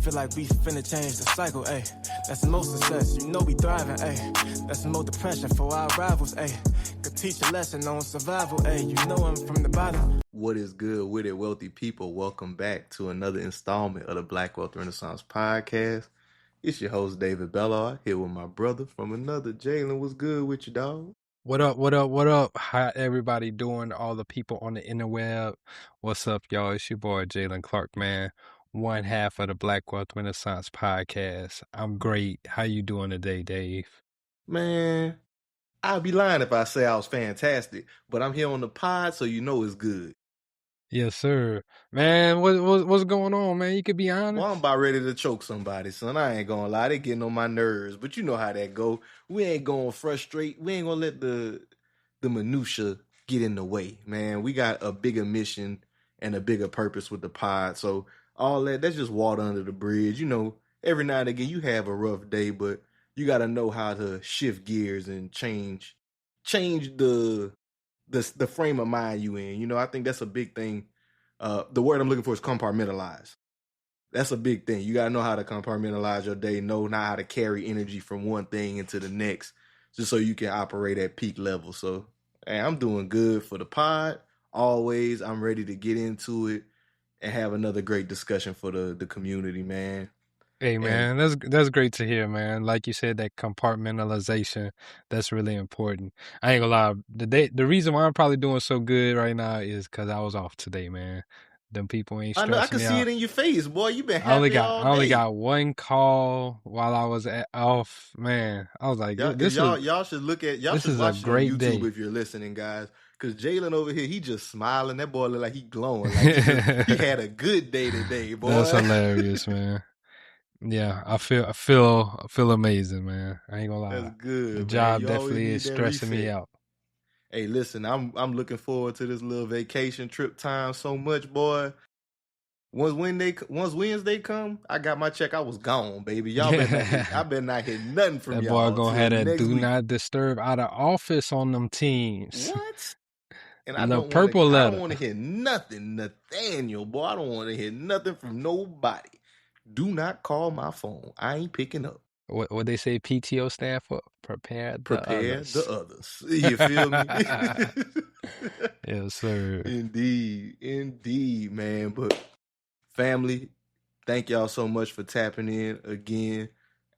feel like we finna change the cycle, ayy. That's more success, you know we thriving, ayy. That's more depression for our rivals, ayy. Could teach a lesson on survival, ayy. You know I'm from the bottom. What is good with it, wealthy people? Welcome back to another installment of the Black Wealth Renaissance Podcast. It's your host, David Bellard, here with my brother from another, Jalen. What's good with you, dog? What up? How everybody doing? All the people on the interweb. What's up, y'all? It's your boy, Jalen Clark, man. One half of the Black Wealth Renaissance Podcast. I'm great. How you doing today, Dave? Man, I'd be lying if I say I was fantastic, but I'm here on the pod, so you know it's good. Yes, sir. Man, what's going on, man? You could be honest. Well, I'm about ready to choke somebody, son. I ain't gonna lie. They getting on my nerves, but you know how that go. We ain't gonna frustrate. We ain't gonna let the minutia get in the way, man. We got a bigger mission and a bigger purpose with the pod. So all that's just water under the bridge. You know, every now and again you have a rough day, but you got to know how to shift gears and change the frame of mind you in. You know, I think that's a big thing. The word I'm looking for is compartmentalize. That's a big thing. You got to know how to compartmentalize your day, know how to carry energy from one thing into the next, just so you can operate at peak level. So, hey, I'm doing good for the pod. Always, I'm ready to get into it and have another great discussion for the community, man. Hey, man, that's great to hear, man. Like you said, that compartmentalization, that's really important. I ain't gonna lie. The reason why I'm probably doing so good right now is because I was off today, man. Them people ain't stressing me out. I can see it in your face, boy. You been happy all day. I only got one call while I was off, man. I was like, y'all should look at y'all should watch it on YouTube day. if you're listening, guys. Because Jalen over here, he just smiling. That boy look like he glowing. Like he had a good day today, boy. That's hilarious, man. Yeah, I feel amazing, man. I ain't gonna lie. That's good. The job definitely is stressing me out. Hey, listen, I'm looking forward to this little vacation trip time so much, boy. Once Wednesday come, I got my check. I was gone, baby. Y'all I better not hear nothing from y'all. That boy gonna have that do not disturb out of office on them teams. What? And I don't want to hear nothing, Nathaniel, boy. I don't want to hear nothing from nobody. Do not call my phone. I ain't picking up. What they say PTO stand for? Prepare the others. You feel me? Yes, sir. Indeed, man. But family, thank y'all so much for tapping in again.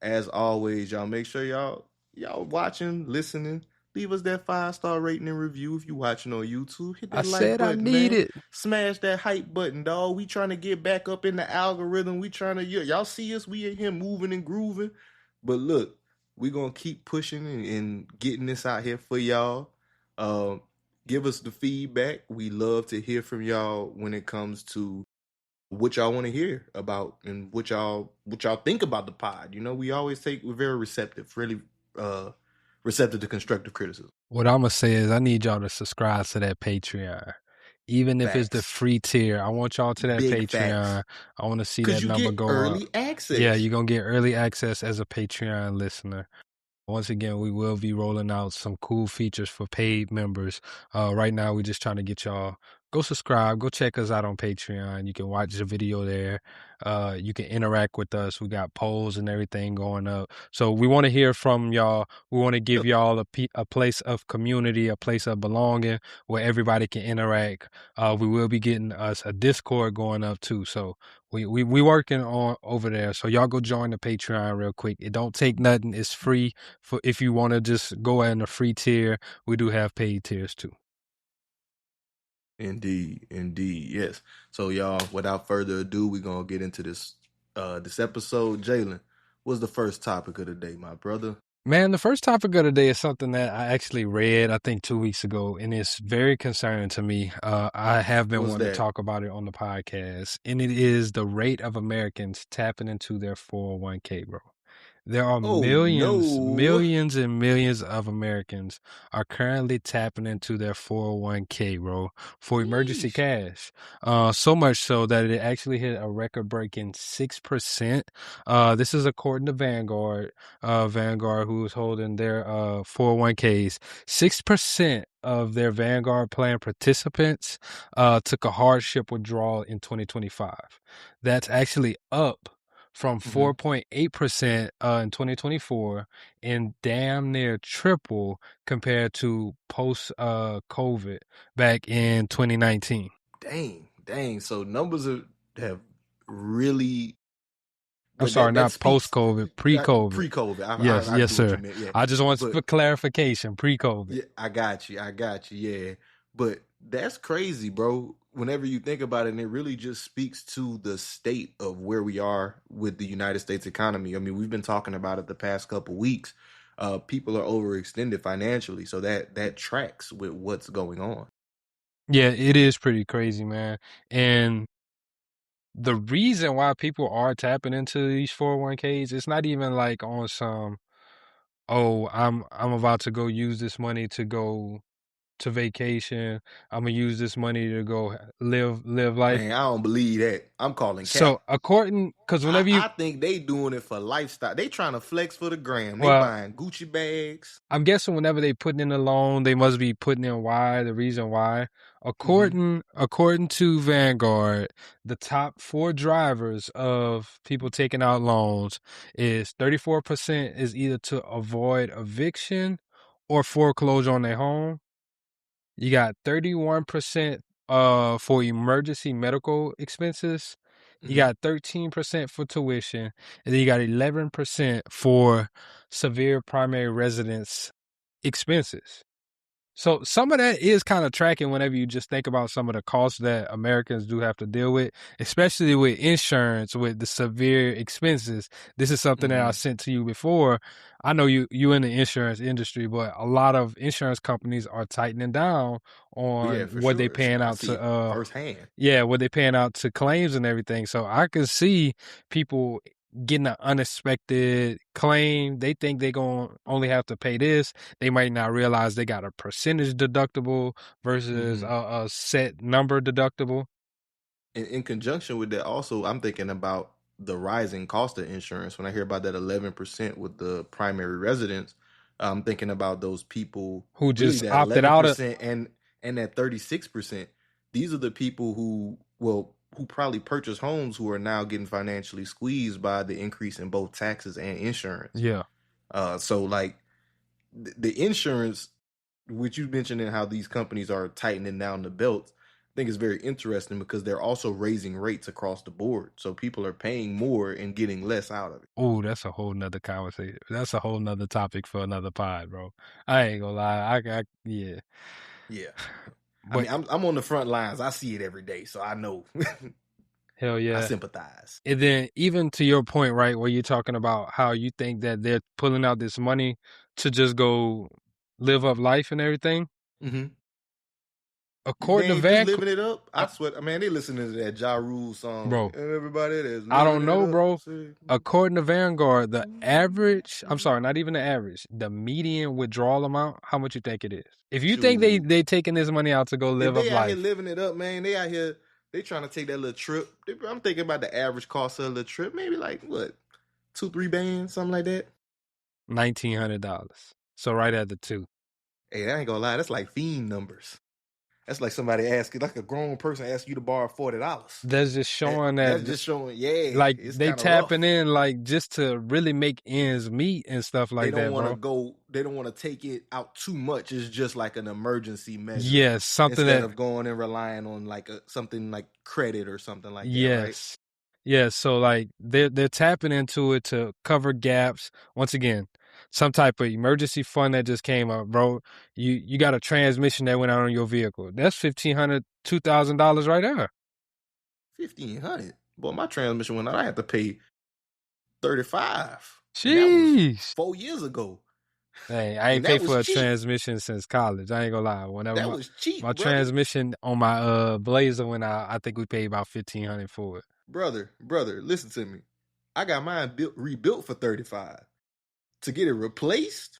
As always, y'all make sure y'all watching, listening. Leave us that 5-star rating and review if you watching on YouTube. Hit that like button, I need it. Smash that hype button, dog. We trying to get back up in the algorithm. We trying to, y'all see us. We in here moving and grooving. But look, we going to keep pushing and getting this out here for y'all. Give us the feedback. We love to hear from y'all when it comes to what y'all want to hear about and what y'all think about the pod. You know, we're very receptive, really receptive to constructive criticism. What I'm going to say is I need y'all to subscribe to that Patreon. Even if it's the free tier, I want y'all to that Patreon. Facts. I want to see that number go early up. Access. Yeah, you're going to get early access as a Patreon listener. Once again, we will be rolling out some cool features for paid members. Right now, we're just trying to get y'all. Go subscribe. Go check us out on Patreon. You can watch the video there. You can interact with us. We got polls and everything going up. So we want to hear from y'all. We want to give y'all a place of community, a place of belonging where everybody can interact. We will be getting us a Discord going up too. So we working on over there. So y'all go join the Patreon real quick. It don't take nothing. It's free for if you want to just go in a free tier. We do have paid tiers too. Indeed, yes. So y'all, without further ado, we're gonna get into this episode. Jalen, what's the first topic of the day, my brother? Man, the first topic of the day is something that I actually read, I think 2 weeks ago, and it's very concerning to me. I have been wanting to talk about it on the podcast, and it is the rate of Americans tapping into their 401k, bro. There are millions and millions of Americans are currently tapping into their 401k, bro, for emergency cash. So much so that it actually hit a record-breaking 6%. This is according to Vanguard, who is holding their 401ks. 6% of their Vanguard plan participants took a hardship withdrawal in 2025. That's actually up from 4.8% in 2024 and damn near triple compared to post COVID back in 2019. Dang. So numbers have really. I'm But sorry, that not speaks post-COVID, pre-COVID. pre-COVID. Yes, I yes, do what you sir. meant. Yeah, I just want but for clarification, pre-COVID. yeah, I got you. Yeah, but that's crazy, bro. Whenever you think about it, and it really just speaks to the state of where we are with the United States economy. I mean, we've been talking about it the past couple weeks. People are overextended financially, so that tracks with what's going on. Yeah, it is pretty crazy, man. And the reason why people are tapping into these 401ks, it's not even like on some, oh, I'm about to go use this money to go to vacation. I'm gonna use this money to go live life. Man, I don't believe that. I'm calling cap. So because whenever you, I think they doing it for lifestyle. They trying to flex for the gram. They well, buying Gucci bags. I'm guessing whenever they putting in a loan, they must be putting in why, the reason why. According to Vanguard, the top 4 drivers of people taking out loans is 34% is either to avoid eviction or foreclosure on their home. You got 31% for emergency medical expenses. You got 13% for tuition, and then you got 11% for severe primary residence expenses. So some of that is kind of tracking whenever you just think about some of the costs that Americans do have to deal with, especially with insurance, with the severe expenses. This is something that I sent to you before. I know you in the insurance industry, but a lot of insurance companies are tightening down on Yeah, for what they sure. paying I out see it to firsthand. what they paying out to claims and everything. So I can see people getting an unexpected claim. They think they're going to only have to pay this. They might not realize they got a percentage deductible versus a set number deductible. In conjunction with that, also, I'm thinking about the rising cost of insurance. When I hear about that 11% with the primary residence, I'm thinking about those people, Who really just that opted out of 11% and that 36%. These are the people who probably purchase homes who are now getting financially squeezed by the increase in both taxes and insurance. Yeah. So like the insurance, which you mentioned, and how these companies are tightening down the belts, I think is very interesting because they're also raising rates across the board. So people are paying more and getting less out of it. Oh, that's a whole nother conversation. That's a whole nother topic for another pod, bro. I ain't gonna lie. Yeah. Yeah. I But mean, I'm on the front lines. I see it every day, so I know. hell yeah. I sympathize. And then even to your point, right, where you're talking about how you think that they're pulling out this money to just go live up life and everything. Mm-hmm. According They to ain't just Vanguard, living it up. I swear, man, they listening to that Ja Rule song. bro, And everybody that's I don't living know, it up. bro. Say, According to Vanguard, the average, I'm sorry, not even the average, the median withdrawal amount, how much you think it is? If you think shoot. they taking this money out to go If live up they out here life, living it up, man, they out here, they trying to take that little trip. I'm thinking about the average cost of a little trip, maybe like what, 2-3 bands, something like that. $1,900. So right at the 2. Hey, I ain't gonna lie, that's like fiend numbers. That's like somebody asking, like a grown person asking you to borrow $40. That's just showing That's just showing, yeah, like it's they kind of rough. tapping in like just to really make ends meet and stuff like They don't that, want to bro. go. They don't want to take it out too much. It's just like an emergency measure. Yes, something instead that of going and relying on like something like credit or something like that. yes. Right? Yes, so like they're tapping into it to cover gaps. Once again, some type of emergency fund that just came up, bro. You got a transmission that went out on your vehicle. That's $1,500, $2,000 right there. $1,500. Boy, my transmission went out. I had to pay $35. Jeez. And that was 4 years ago. Hey, I ain't paid for a transmission since college. I ain't gonna lie. Whenever that was cheap. My brother. transmission on my Blazer went out, I think we paid about $1,500 for it. Brother, listen to me. I got mine rebuilt for $35. To get it replaced,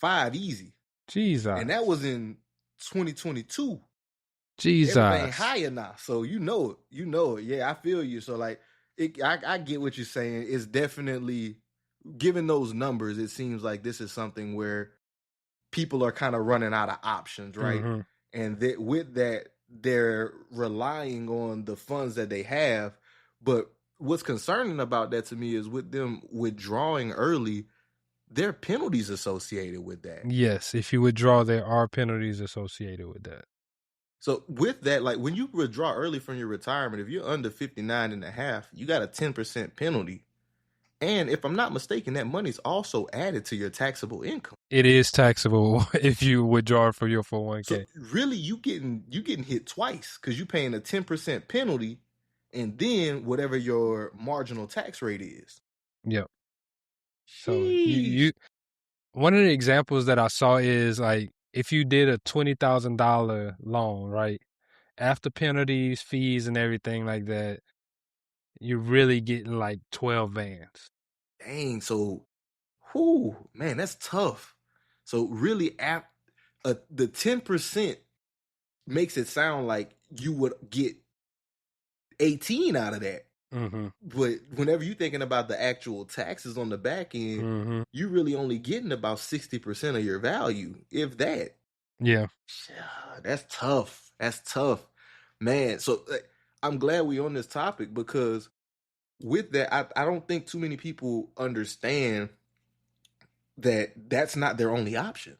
$5 easy. Jesus. And that was in 2022. Jesus. Everything higher now. So you know it. Yeah, I feel you. So like I get what you're saying. It's definitely, given those numbers, it seems like this is something where people are kind of running out of options, right? Mm-hmm. And with that, they're relying on the funds that they have. But what's concerning about that to me is with them withdrawing early, there are penalties associated with that. Yes, if you withdraw, there are penalties associated with that. So with that, like when you withdraw early from your retirement, if you're under 59 and a half, you got a 10% penalty. And if I'm not mistaken, that money's also added to your taxable income. It is taxable if you withdraw for your 401k. So really, you getting hit twice because you're paying a 10% penalty, and then whatever your marginal tax rate is. Yep. So you one of the examples that I saw is like if you did a $20,000 loan, right? After penalties, fees, and everything like that, you're really getting like 12 vans. Dang, so, man, that's tough. So really, the 10% makes it sound like you would get 18 out of that. Mm-hmm. But whenever you're thinking about the actual taxes on the back end, Mm-hmm. you're really only getting about 60% of your value, if that. Yeah. That's tough. That's tough, man. So I'm glad we're on this topic because with that, I don't think too many people understand that that's not their only option.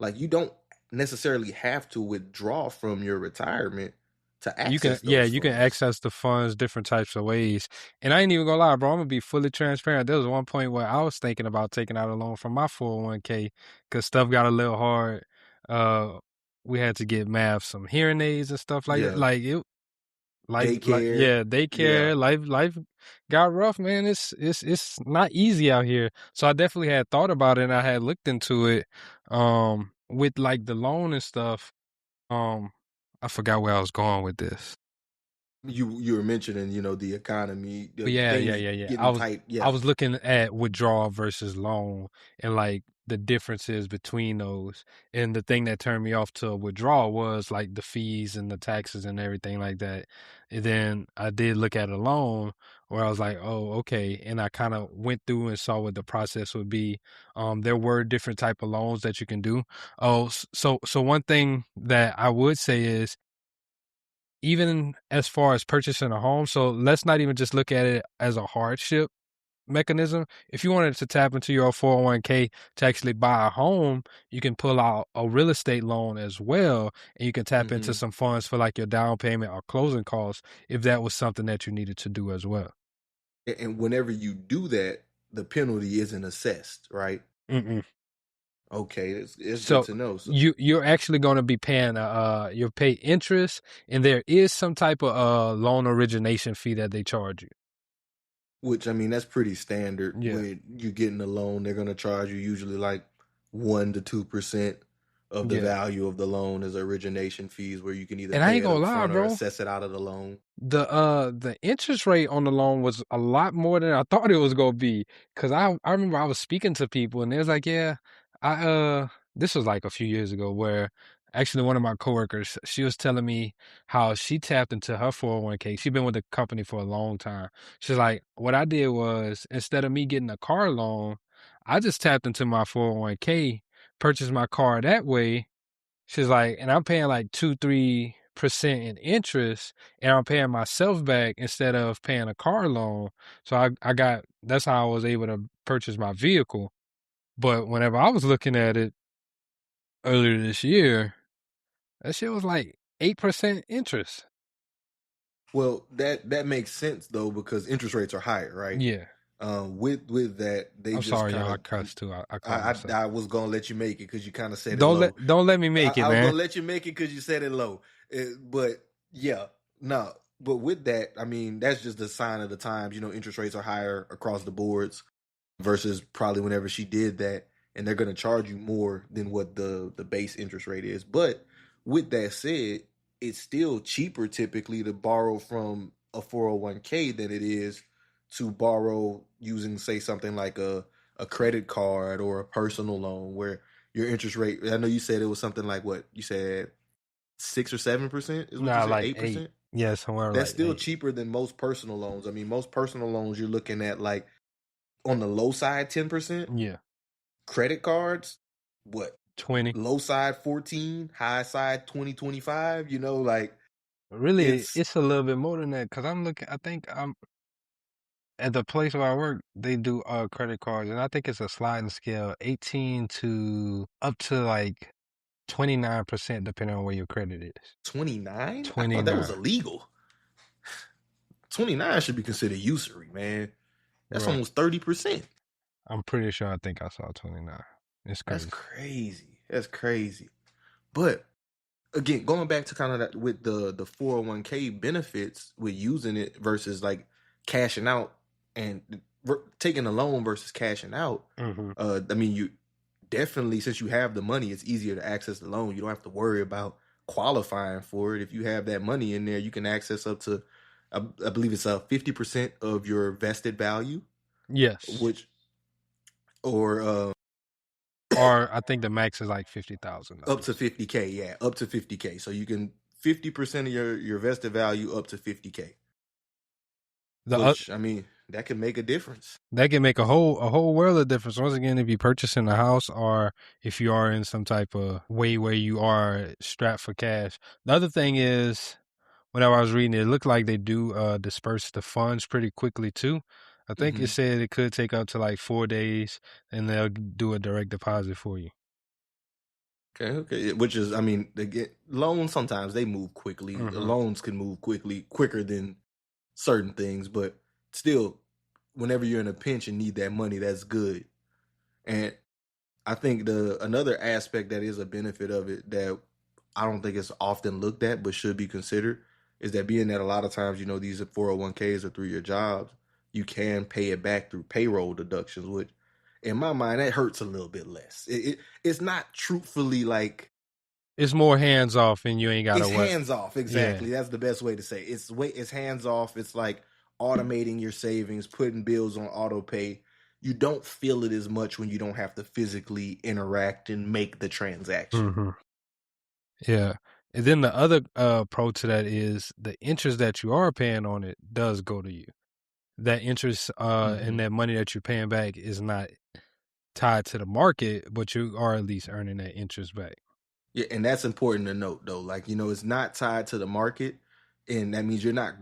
Like you don't necessarily have to withdraw from your retirement to access those you can funds. access the funds different types of ways. And I ain't even gonna lie, bro. I'm gonna be fully transparent. There was one point where I was thinking about taking out a loan from my 401k because stuff got a little hard. We had to get some hearing aids and stuff like that. Yeah. Like it, Daycare. daycare. Yeah. Life got rough, man. It's not easy out here. So I definitely had thought about it and I had looked into it. With like the loan and stuff. I forgot where I was going with this. You were mentioning, the economy, But yeah. getting tight. Yeah. I was looking at withdrawal versus loan and like the differences between those. And the thing that turned me off to withdrawal was like the fees and the taxes and everything like that. And then I did look at a loan where I was like, oh, okay. And I kind of went through and saw what the process would be. There were different type of loans that you can do. Oh, so one thing that I would say is even as far as purchasing a home, so let's not even just look at it as a hardship mechanism. If you wanted to tap into your 401k to actually buy a home, you can pull out a real estate loan as well, and you can tap into some funds for like your down payment or closing costs if that was something that you needed to do as well. And whenever you do that, the penalty isn't assessed, right? Mm-mm. Okay, it's So good to know. So, you're actually going to be paying you'll pay interest, and there is some type of loan origination fee that they charge you. which, I mean, that's pretty standard. Yeah. When you're getting a loan, they're going to charge you usually like 1 to 2% of the value of the loan as origination fees, where you can either And I pay ain't it gonna up lie, front or bro. assess it out of the loan. The interest rate on the loan was a lot more than I thought it was gonna be. Cause I remember I was speaking to people and they was like, yeah, this was like a few years ago where actually one of my coworkers, she was telling me how she tapped into her 401k. She'd been with the company for a long time. She's like, what I did was instead of me getting a car loan, I just tapped into my 401k, purchased my car that way. She's like, and I'm paying like 2-3% in interest, and I'm paying myself back instead of paying a car loan. So that's how I was able to purchase my vehicle. But whenever I was looking at it earlier this year, that shit was like 8% interest. Well, that makes sense though, because interest rates are higher, right? Yeah. With that, they I'm just sorry, kind y'all. I of. cussed too. I called myself. I was gonna let you make it because you kind of said it Don't low. let me make it, I was man. gonna let you make it because you said it low. But yeah, no. But with that, I mean, that's just a sign of the times. Interest rates are higher across the boards versus probably whenever she did that, and they're gonna charge you more than what the base interest rate is. But with that said, it's still cheaper typically to borrow from a 401k than it is to borrow using, say, something like a credit card or a personal loan, where your interest rate, I know you said it was something like what you said, 6 or 7% is what you said, Like 8%. 8. Yeah, somewhere That's like still 8. cheaper than most personal loans. I mean, most personal loans you're looking at like on the low side 10%. Yeah. Credit cards, what? 20. Low side 14, high side 20, 25. Like Really, it's a little bit more than that because I think at the place where I work, they do credit cards, and I think it's a sliding scale, 18 to up to like 29%, depending on where your credit is. 29? I thought that was 29. illegal. 29 should be considered usury, man. That's Right. almost 30%. I'm pretty sure I think I saw 29. It's That's crazy. crazy. That's crazy. But again, going back to kind of that with the 401k benefits with using it versus like cashing out and taking a loan versus cashing out. Mm-hmm. I mean, you definitely, since you have the money, it's easier to access the loan. You don't have to worry about qualifying for it. If you have that money in there, you can access up to, I believe it's 50% of your vested value. Yes. Or I think the max is like $50,000. Up to 50K, yeah, up to 50K. So you can 50% of your vested value up to 50K. Which I mean, that can make a difference. That can make a whole world of difference. Once again, if you're purchasing a house or if you are in some type of way where you are strapped for cash. The other thing is, whenever I was reading it looked like they do disperse the funds pretty quickly too. I think it said it could take up to like 4 days, and they'll do a direct deposit for you. Okay. Which is, I mean, loans sometimes they move quickly. Loans can move quicker than certain things, but still, whenever you're in a pinch and need that money, that's good. And I think another aspect that is a benefit of it that I don't think it's often looked at but should be considered is that being that a lot of times, you know, these 401ks are through your jobs, you can pay it back through payroll deductions, which in my mind, that hurts a little bit less. It's not truthfully like... It's more hands off and you ain't got to... It's hands off, exactly. Yeah. That's the best way to say it. It's hands off. It's like automating your savings, putting bills on auto pay. You don't feel it as much when you don't have to physically interact and make the transaction. Yeah. And then the other pro to that is the interest that you are paying on it does go to you. That interest and that money that you're paying back is not tied to the market, but you are at least earning that interest back. Yeah, and that's important to note, though. Like, you know, it's not tied to the market, and that means you're not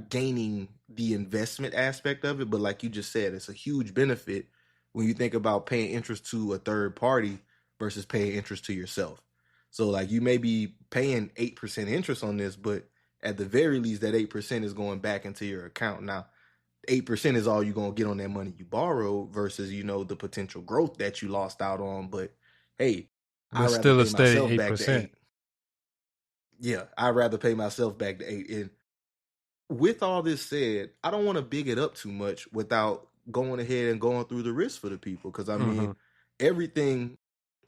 gaining the investment aspect of it. But like you just said, it's a huge benefit when you think about paying interest to a third party versus paying interest to yourself. So, like, you may be paying 8% interest on this, but at the very least, that 8% is going back into your account. Now, 8% is all you're going to get on that money you borrowed versus, you know, the potential growth that you lost out on. But hey, I'd rather pay myself back to 8. Yeah, I'd rather pay myself back to 8. And with all this said, I don't want to big it up too much without going ahead and going through the risk for the people. Because, I mean, everything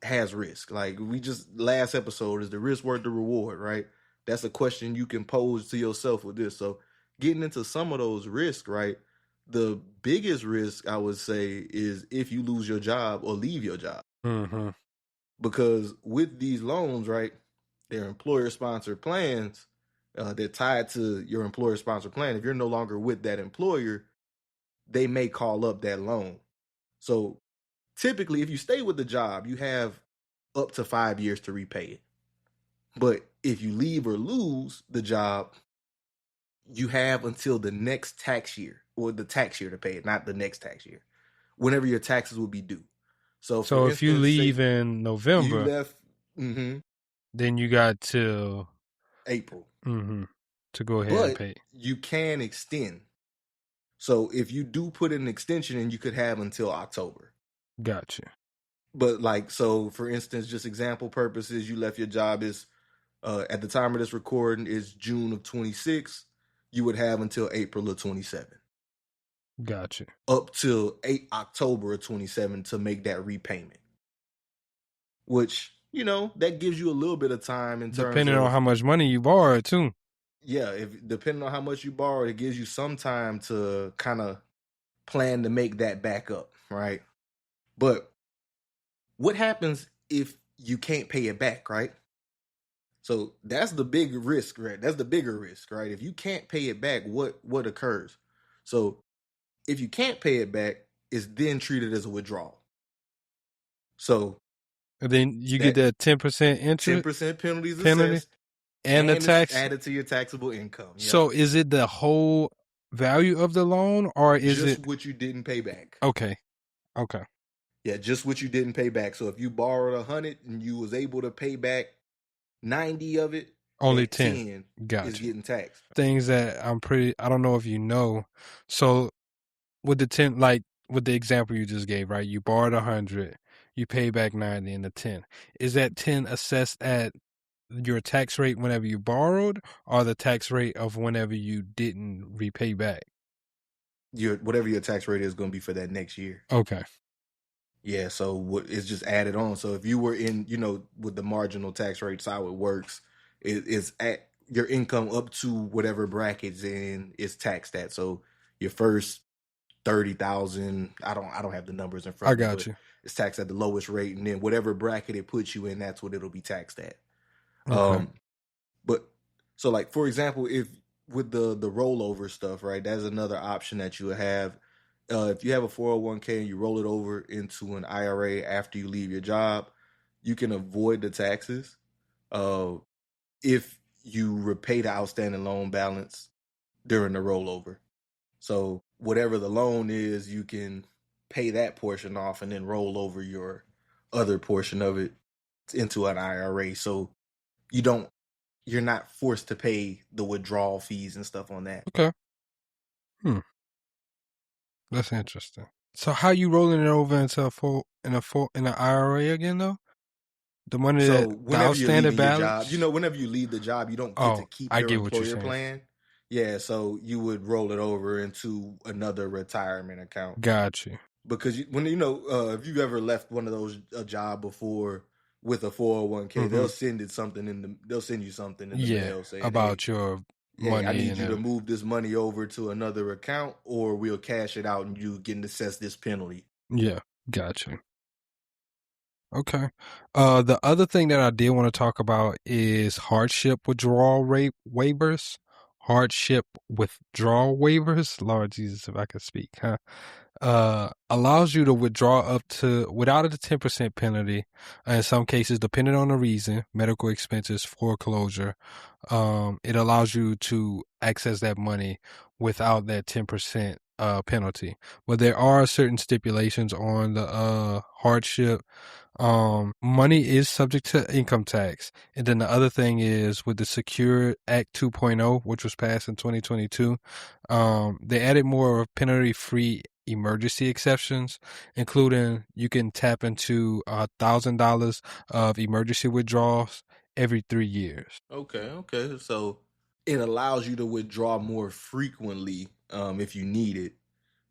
has risk. Like we just, last episode, is the risk worth the reward, right? That's a question you can pose to yourself with this. So getting into some of those risks, right? The biggest risk I would say is if you lose your job or leave your job. Because with these loans, right, they're employer-sponsored plans. They're tied to your employer-sponsored plan. If you're no longer with that employer, they may call up that loan. So typically, if you stay with the job, you have up to 5 years to repay it. But if you leave or lose the job, you have until the next tax year, or the tax year to pay it, not the next tax year, whenever your taxes will be due. So if instance, you leave in November, you left, then you got till April to go ahead and pay. You can extend. So if you do put in an extension, and you could have until October. Gotcha. But like, so for instance, just example purposes, you left your job is at the time of this recording is June of 26. You would have until April of 27. Gotcha. Up till October of 27 to make that repayment. Which, you know, that gives you a little bit of time in terms depending on how much money you borrow too. Yeah, depending on how much you borrow, it gives you some time to kind of plan to make that back up, right? But what happens if you can't pay it back, right? So that's the big risk, right? That's the bigger risk, right? If you can't pay it back, what occurs? So if you can't pay it back, it's then treated as a withdrawal. So and then you get that 10% interest, 10% penalty, and the tax added to your taxable income. Yep. So is it the whole value of the loan, or is Just it what you didn't pay back. okay? Okay, Yeah, just what you didn't pay back. So if you borrowed 100 and you was able to pay back 90 of it, only that 10. 10 is Gotcha. getting taxed. Things that I don't know if you know. So with the 10, like with the example you just gave, right? You borrowed 100, you pay back 90 in the 10. Is that 10 assessed at your tax rate whenever you borrowed, or the tax rate of whenever you didn't repay back? Whatever your tax rate is going to be for that next year. Okay. Yeah, so it's just added on. So if you were in, with the marginal tax rates, how it works, it's at your income up to whatever brackets in is taxed at. So your first 30,000, I don't have the numbers in front I of me, got but you. it's taxed at the lowest rate, and then whatever bracket it puts you in, that's what it'll be taxed at. Okay. But so like for example, if with the rollover stuff, right? That's another option that you have. If you have a 401k and you roll it over into an IRA after you leave your job, you can avoid the taxes if you repay the outstanding loan balance during the rollover. So whatever the loan is, you can pay that portion off and then roll over your other portion of it into an IRA. So you're not forced to pay the withdrawal fees and stuff on that. Okay. That's interesting. So how you rolling it over into an IRA again though? The money So the whenever you're outstanding leaving your job, balance? whenever you leave the job, you don't get to Oh, keep I your get what you're employer saying. plan. Yeah, so you would roll it over into another retirement account. Got you. Because if you ever left one of those a job before with a 401k, they'll send you something in the mail saying, about your hey, I money need and you to move this money over to another account, or we'll cash it out and you getting assessed this penalty. yeah, got you. Okay. The other thing that I did want to talk about is hardship withdrawal rate waivers. Hardship withdrawal waivers. Lord Jesus, if I could speak, huh? Allows you to withdraw up to without a 10% penalty. In some cases, depending on the reason, medical expenses, foreclosure. It allows you to access that money without that 10% penalty. But there are certain stipulations on the hardship. Money is subject to income tax. And then the other thing is with the Secure Act 2.0, which was passed in 2022, they added more penalty-free emergency exceptions, including you can tap into $1,000 of emergency withdrawals every 3 years. Okay. So it allows you to withdraw more frequently if you need it.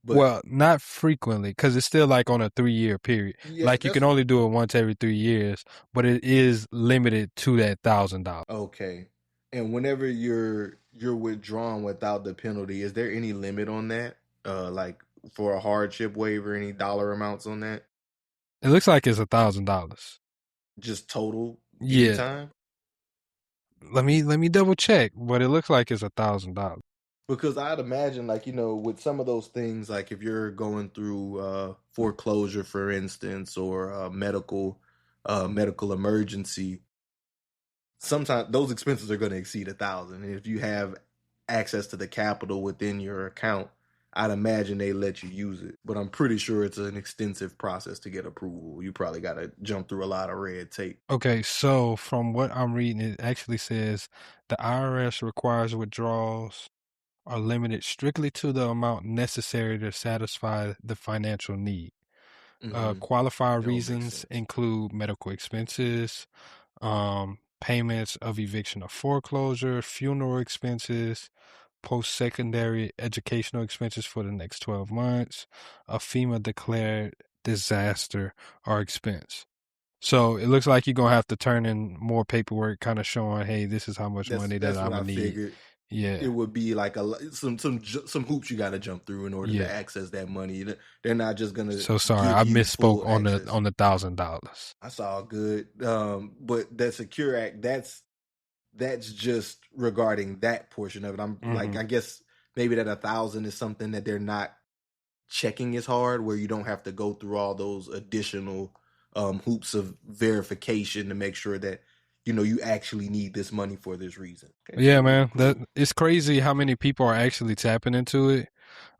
But Well, not frequently, because it's still like on a 3-year period. yeah, Like you can only do it once every 3 years, but it is limited to that $1,000. okay. And whenever you're withdrawn without the penalty, is there any limit on that? Like for a hardship waiver, any dollar amounts on that? It looks like it's $1,000. Just total Yeah. anytime? Let me double check, but it looks like it's $1,000. Because I'd imagine, like, with some of those things, like if you're going through foreclosure, for instance, or medical emergency, sometimes those expenses are going to exceed 1,000. And if you have access to the capital within your account, I'd imagine they let you use it. But I'm pretty sure it's an extensive process to get approval. You probably got to jump through a lot of red tape. Okay, so from what I'm reading, it actually says the IRS requires withdrawals are limited strictly to the amount necessary to satisfy the financial need. Qualified That would make reasons sense. include medical expenses, payments of eviction or foreclosure, funeral expenses, post-secondary educational expenses for the next 12 months, a FEMA declared disaster or expense. So it looks like you're going to have to turn in more paperwork kind of showing, hey, this is how much money that That's I'm what I going to need. figured. Yeah. It would be like some hoops you got to jump through in order to access that money. They're not just gonna. So sorry, give I you misspoke full on access. the $1,000. That's all good. But that Secure Act, that's just regarding that portion of it. I'm like, I guess maybe that 1,000 is something that they're not checking as hard, where you don't have to go through all those additional hoops of verification to make sure that you actually need this money for this reason. Okay, Yeah, cool, man. cool. It's crazy how many people are actually tapping into it.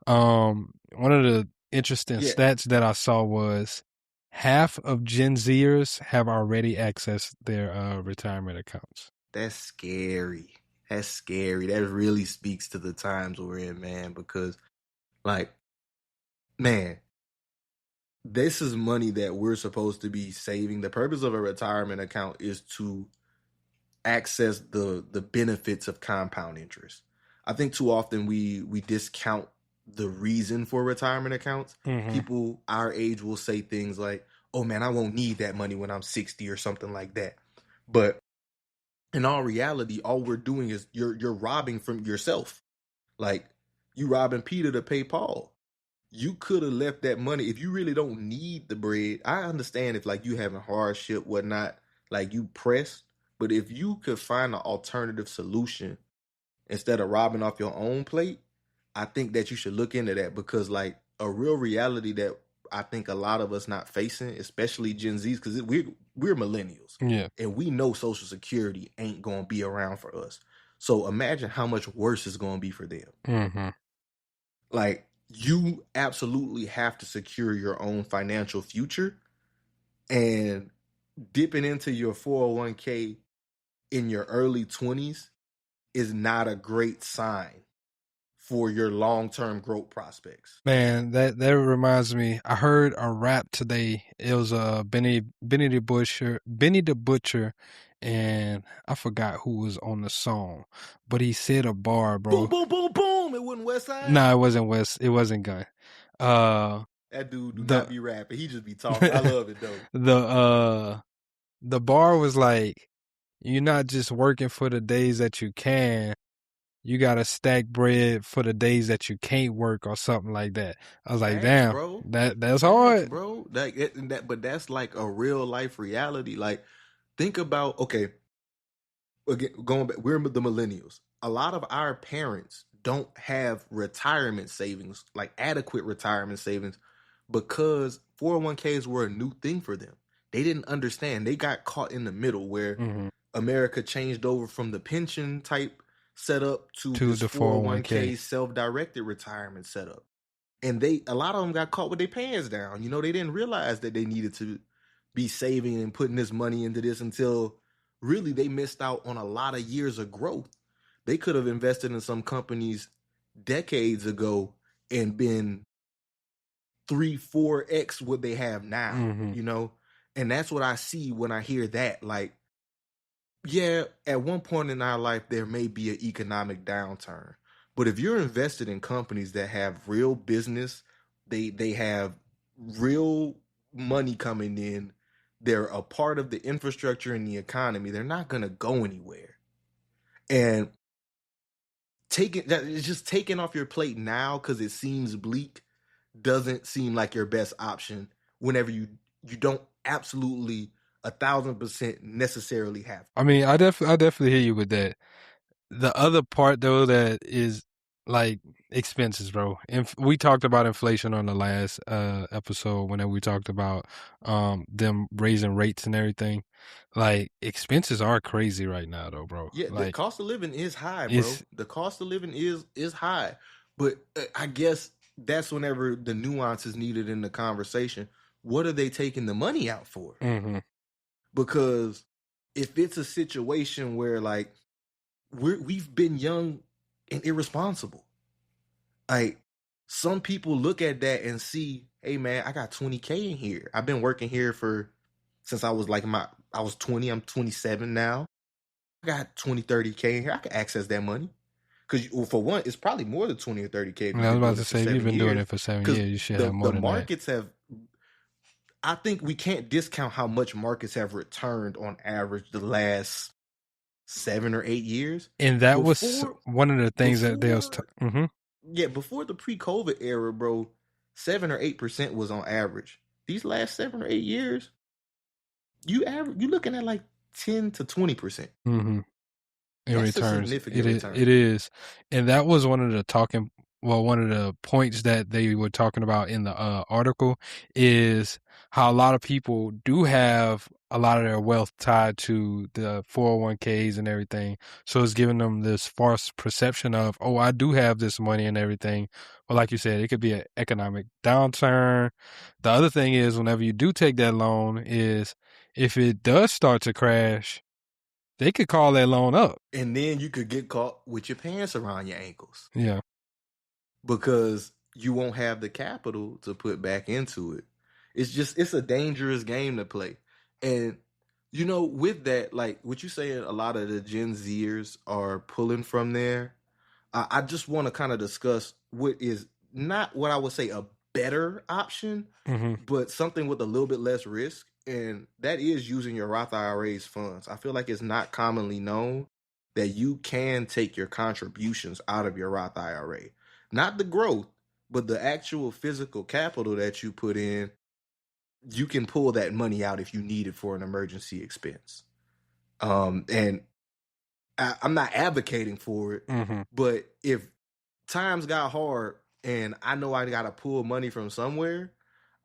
One of the interesting Yeah, stats that I saw was half of Gen Zers have already accessed their retirement accounts. that's scary. That's scary. That really speaks to the times we're in, man, because like, man, this is money that we're supposed to be saving. The purpose of a retirement account is to access the benefits of compound interest. I think too often we discount the reason for retirement accounts. Mm-hmm. People our age will say things like, "Oh man, I won't need that money when I'm 60 or something like that." But in all reality, all we're doing is you're robbing from yourself. Like you robbing Peter to pay Paul. You could have left that money if you really don't need the bread. I understand if like you having hardship, whatnot, like you pressed. But if you could find an alternative solution instead of robbing off your own plate, I think that you should look into that because like a real reality that I think a lot of us not facing, especially Gen Zs, because we're millennials. Yeah. And we know Social Security ain't gonna be around for us. So imagine how much worse it's gonna be for them. Mm-hmm. Like you absolutely have to secure your own financial future, and dipping into your 401k in your early 20s is not a great sign for your long-term growth prospects. Man, that reminds me. I heard a rap today. It was Benny the Butcher, and I forgot who was on the song, but he said a bar, bro. Boom, boom, boom, boom. It wasn't West Side. No, it wasn't West. It wasn't Gun. That dude do not be rapping. He just be talking. I love it though. The bar was like, you're not just working for the days that you can. You gotta stack bread for the days that you can't work or something like that. I was like, Facts, damn, bro. that's hard, bro. But that's like a real life reality. Like, think about again, going back, we're the millennials. A lot of our parents don't have retirement savings, like adequate retirement savings, because 401ks were a new thing for them. They didn't understand. They got caught in the middle where America changed over from the pension type setup to this the 401k self-directed retirement setup. And a lot of them got caught with their pants down. They didn't realize that they needed to be saving and putting this money into this until really they missed out on a lot of years of growth. They could have invested in some companies decades ago and been 3-4x what they have now, And that's what I see when I hear that. Like, yeah, at one point in our life, there may be an economic downturn. But if you're invested in companies that have real business, they have real money coming in, they're a part of the infrastructure in the economy, they're not going to go anywhere. And taking off your plate now because it seems bleak doesn't seem like your best option whenever you don't absolutely 1,000% necessarily have to. I mean, I definitely hear you with that. The other part though that is like expenses, bro. We talked about inflation on the last episode whenever we talked about them raising rates and everything. Like expenses are crazy right now though, bro. Yeah, like, the cost of living is high, bro. The cost of living is high. But I guess that's whenever the nuance is needed in the conversation. What are they taking the money out for? Mm-hmm. Because if it's a situation where like we've been young and irresponsible, like some people look at that and see, hey man, I got 20K in here. I've been working here since I was like I was 20. I'm 27 now. I got 20, 30K in here. I can access that money. Because for one, it's probably more than 20 or 30K. I was about to say, if you've been doing it for 7 years, you should have more than that. The markets have, I think we can't discount how much markets have returned on average the last 7 or 8 years. And that was one of the things that they was yeah, before the pre-COVID era, bro, 7 or 8% was on average. These last 7 or 8 years, you looking at like 10 to 20%. In That's returns. a significant return. It is. And that was one of the points that they were talking about in the article is how a lot of people do have a lot of their wealth tied to the 401ks and everything. So it's giving them this false perception of, oh, I do have this money and everything. But like you said, it could be an economic downturn. The other thing is, whenever you do take that loan, is if it does start to crash, they could call that loan up. And then you could get caught with your pants around your ankles. Yeah. Because you won't have the capital to put back into it. It's a dangerous game to play. And, with that, like what you saying, a lot of the Gen Zers are pulling from there. I just want to kind of discuss what is not what I would say a better option, but something with a little bit less risk. And that is using your Roth IRA's funds. I feel like it's not commonly known that you can take your contributions out of your Roth IRA. Not the growth, but the actual physical capital that you put in. You can pull that money out if you need it for an emergency expense. And I'm not advocating for it, but if times got hard and I know I got to pull money from somewhere,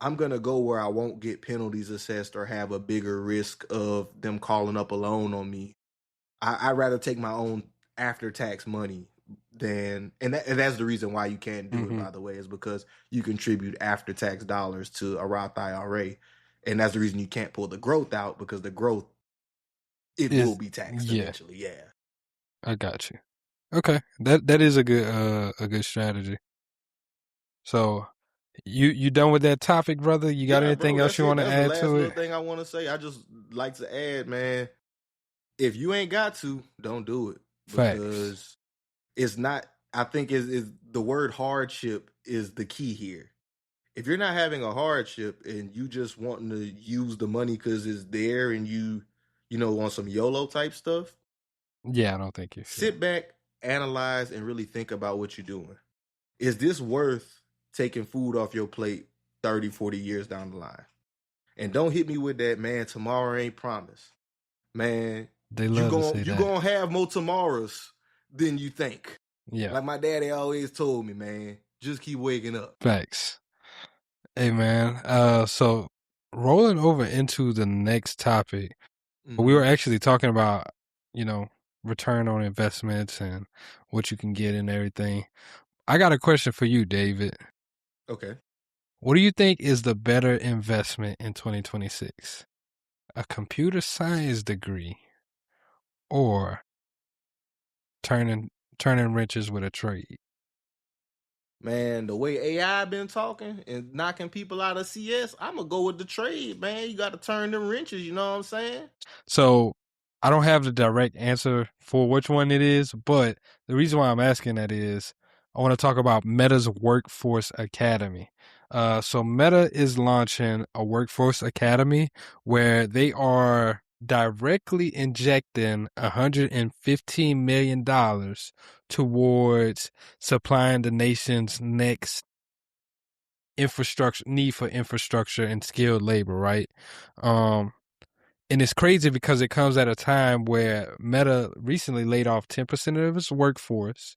I'm going to go where I won't get penalties assessed or have a bigger risk of them calling up a loan on me. I'd rather take my own after-tax money and that's the reason why you can't do it, by the way, is because you contribute after-tax dollars to a Roth IRA. And that's the reason you can't pull the growth out, because the growth, it will be taxed eventually. Yeah. I got you. Okay. That is a good strategy. So you done with that topic, brother? You got anything else you want to add that's to the last it? little thing I want to say. I just like to add, man, if you ain't got to, don't do it. Because Facts. it's not, I think is the word hardship is the key here. If you're not having a hardship and you just wanting to use the money because it's there and you on some YOLO type stuff. Yeah, I don't think you should. Sit back, analyze, and really think about what you're doing. Is this worth taking food off your plate 30, 40 years down the line? And don't hit me with that, man, tomorrow ain't promised. Man, they love to say that. You're going to have more tomorrows than you think. Yeah. Like my daddy always told me, man, just keep waking up. Facts. Hey, man, so rolling over into the next topic, we were actually talking about, return on investments and what you can get and everything. I got a question for you, David. Okay. What do you think is the better investment in 2026? A computer science degree or turning wrenches with a trade? Man, the way AI been talking and knocking people out of CS, I'm going to go with the trade, man. You got to turn them wrenches, you know what I'm saying? So I don't have the direct answer for which one it is, but the reason why I'm asking that is I want to talk about Meta's Workforce Academy. So Meta is launching a Workforce Academy where they are directly injecting $115 million towards supplying the nation's next need for infrastructure and skilled labor, right? And it's crazy because it comes at a time where Meta recently laid off 10% of its workforce,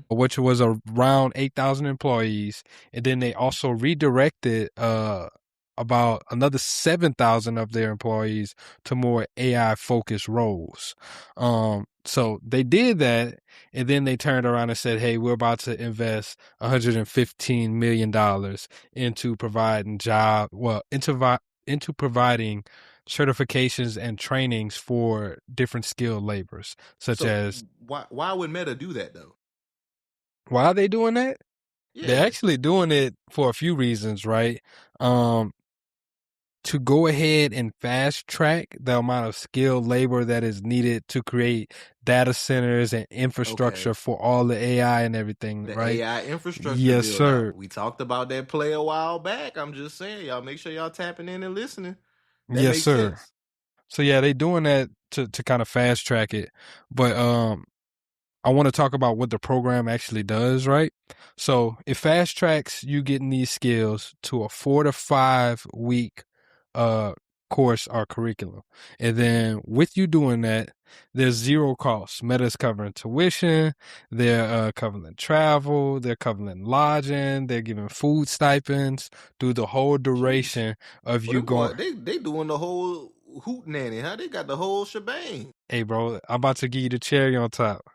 which was around 8,000 employees. And then they also redirected about another 7,000 of their employees to more AI-focused roles. So they did that, and then they turned around and said, hey, we're about to invest $115 million into providing into providing certifications and trainings for different skilled laborers, as why would Meta do that though? Why are they doing that? Yeah. They're actually doing it for a few reasons, right? To go ahead and fast track the amount of skilled labor that is needed to create data centers and infrastructure for all the AI and everything, right? AI infrastructure. Yes, sir. Out. We talked about that play a while back. I'm just saying, y'all make sure y'all tapping in and listening. That yes, sir. Sense. So yeah, they doing that to kind of fast track it. But I want to talk about what the program actually does, right? So it fast tracks you getting these skills to a 4 to 5 week course or curriculum. And then with you doing that, there's zero cost. Meta's covering tuition, they're covering travel, they're covering lodging, they're giving food stipends through the whole duration of you going. They doing the whole hoot nanny, huh? They got the whole shebang. Hey, bro, I'm about to give you the cherry on top.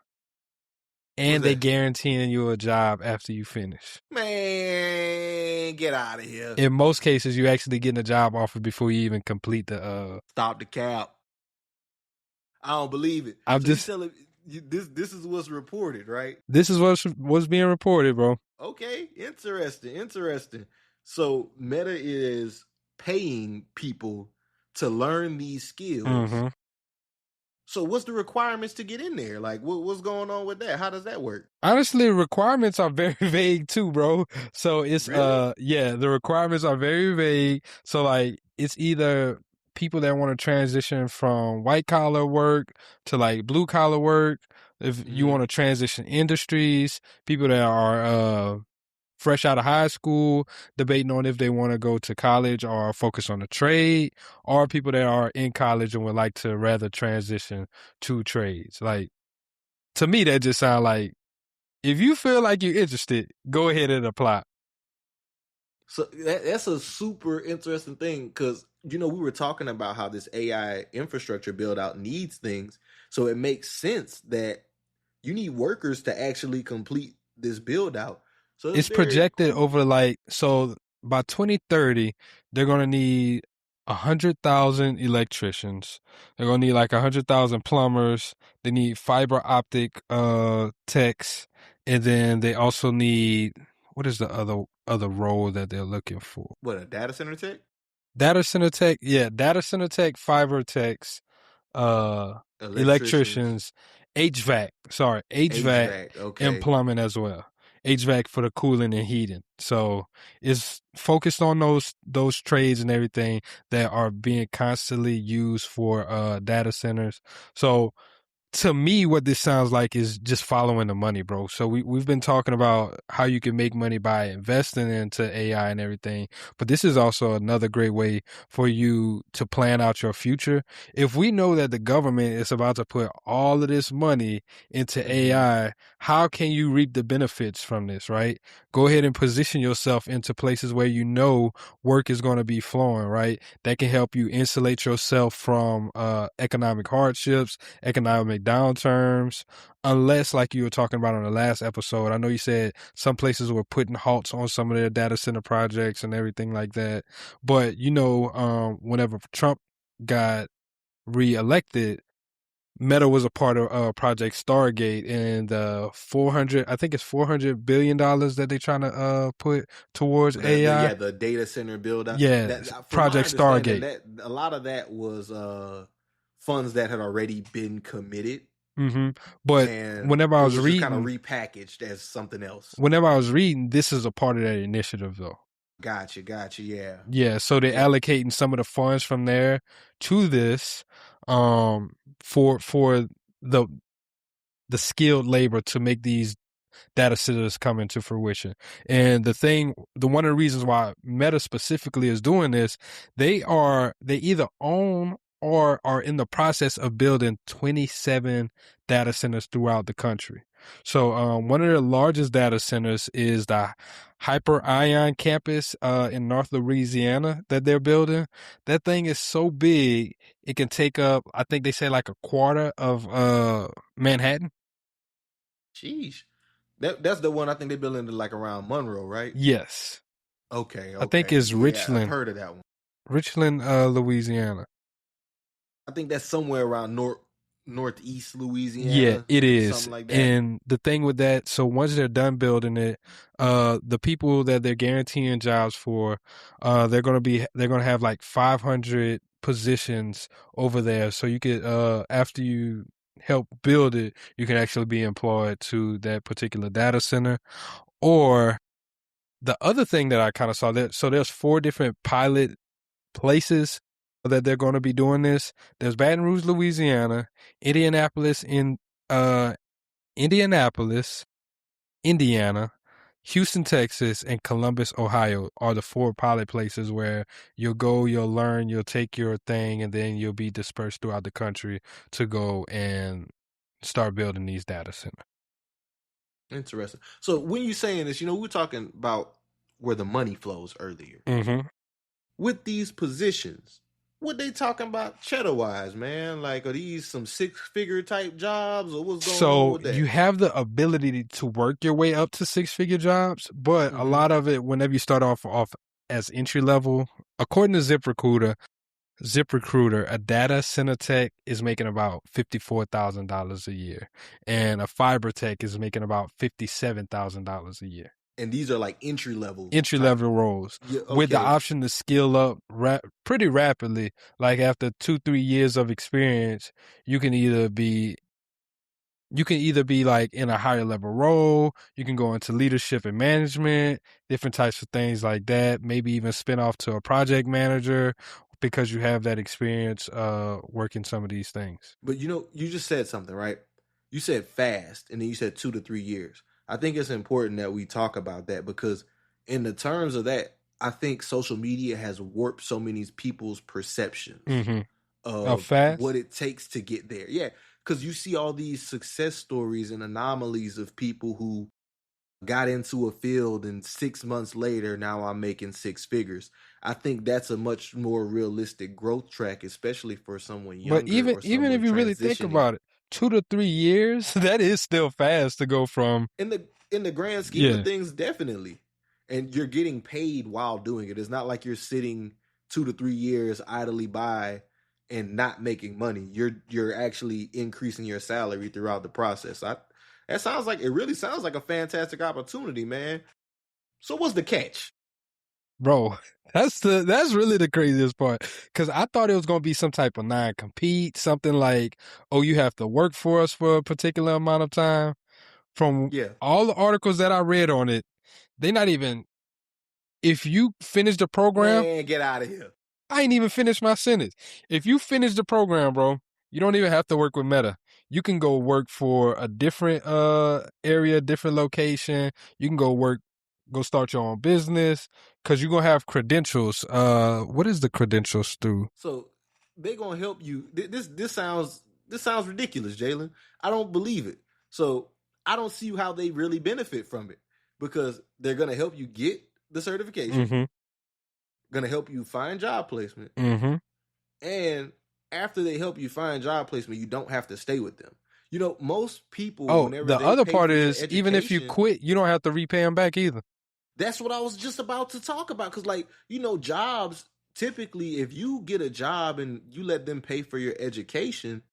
And they guaranteeing you a job after you finish. Man, get out of here. In most cases, you actually getting a job offer before you even complete the Stop the cap. I don't believe it. I'm so just telling this is what's reported, right? This is what's being reported, bro. Okay, interesting. So Meta is paying people to learn these skills. Mm-hmm. So what's the requirements to get in there? Like, what's going on with that? How does that work? Honestly, requirements are very vague too, bro. So it's Really? the requirements are very vague. So like it's either people that want to transition from white collar work to like blue collar work. If you want to transition industries, people that are fresh out of high school, debating on if they want to go to college or focus on a trade, or people that are in college and would like to rather transition to trades. Like, to me, that just sounds like, if you feel like you're interested, go ahead and apply. So that's a super interesting thing because, we were talking about how this AI infrastructure build out needs things. So it makes sense that you need workers to actually complete this build out. So it's projected over so by 2030, they're going to need 100,000 electricians. They're going to need 100,000 plumbers. They need fiber optic techs. And then they also need, what is the other role that they're looking for? What, a data center tech? Data center tech, yeah, data center tech, fiber techs, electricians, HVAC, okay. and plumbing as well. HVAC for the cooling and heating. So it's focused on those trades and everything that are being constantly used for data centers. So to me, what this sounds like is just following the money, bro. So we've been talking about how you can make money by investing into AI and everything, but this is also another great way for you to plan out your future. If we know that the government is about to put all of this money into AI, how can you reap the benefits from this, right? Go ahead and position yourself into places where you know work is going to be flowing, right? That can help you insulate yourself from economic hardships, economic downturns, unless, like you were talking about on the last episode, I know you said some places were putting halts on some of their data center projects and everything like that. But, whenever Trump got reelected, Meta was a part of Project Stargate, and $400 billion that they're trying to put towards AI. The data center build out. Yeah, Project Stargate. That a lot of that was funds that had already been committed. Mm-hmm. But whenever I was reading, kind of repackaged as something else. Whenever I was reading, this is a part of that initiative, though. Gotcha. Yeah. Yeah. So they're allocating some of the funds from there to this, for the skilled labor to make these data centers come into fruition. And one of the reasons why Meta specifically is doing this, they either own or are in the process of building 27 data centers throughout the country. So one of the largest data centers is the Hyper Ion campus in North Louisiana that they're building. That thing is so big, it can take up, I think they say, a quarter of Manhattan. Jeez. That's the one I think they're building around Monroe, right? Yes. Okay. I think it's Richland. I've heard of that one. Richland, Louisiana. I think that's somewhere around northeast Louisiana. Yeah, it is. Something like that. And the thing with that, so once they're done building it, the people that they're guaranteeing jobs for, they're gonna have 500 positions over there. So you could, after you help build it, you can actually be employed to that particular data center. Or the other thing that I kind of saw there, so there's 4 different pilot places that they're going to be doing this. There's Baton Rouge, Louisiana, Indiana, Houston, Texas, and Columbus, Ohio are the 4 pilot places where you'll go, you'll learn, you'll take your thing, and then you'll be dispersed throughout the country to go and start building these data centers. Interesting. So when you're saying this, we were talking about where the money flows earlier. Mm-hmm. With these positions, what they talking about cheddar-wise, man? Like, are these some 6-figure type jobs, or what's going on with that? So you have the ability to work your way up to 6-figure jobs, but a lot of it, whenever you start off as entry level, according to ZipRecruiter, a data center tech is making about $54,000 a year, and a fiber tech is making about $57,000 a year. And these are like entry level roles, with the option to skill up pretty rapidly. Like after 2-3 years of experience, you can either be like in a higher level role, you can go into leadership and management, different types of things like that, maybe even spin off to a project manager because you have that experience working some of these things. But you just said something, right? You said fast, and then you said 2 to 3 years. I think it's important that we talk about that, because in the terms of that, I think social media has warped so many people's perceptions of what it takes to get there. Yeah, because you see all these success stories and anomalies of people who got into a field and 6 months later, now I'm making 6 figures. I think that's a much more realistic growth track, especially for someone younger. But even if you really think about it, 2 to 3 years, that is still fast to go from. In the grand scheme of things, definitely. And you're getting paid while doing it. It's not like you're sitting 2 to 3 years idly by and not making money. You're actually increasing your salary throughout the process. It really sounds like a fantastic opportunity, man. So what's the catch? Bro, that's really the craziest part, because I thought it was going to be some type of non-compete, something like, oh, you have to work for us for a particular amount of time. From all the articles that I read on it, they're not even, if you finish the program. Man, get out of here. I ain't even finished my sentence. If you finish the program, bro, you don't even have to work with Meta. You can go work for a different area, different location. You can go start your own business, because you're going to have credentials. What is the credentials through? So they're going to help you. This sounds ridiculous, Jalen. I don't believe it. So I don't see how they really benefit from it, because they're going to help you get the certification, going to help you find job placement. And after they help you find job placement, you don't have to stay with them. Most people. The other part is, even if you quit, you don't have to repay them back either. That's what I was just about to talk about. Because, jobs, typically, if you get a job and you let them pay for your education,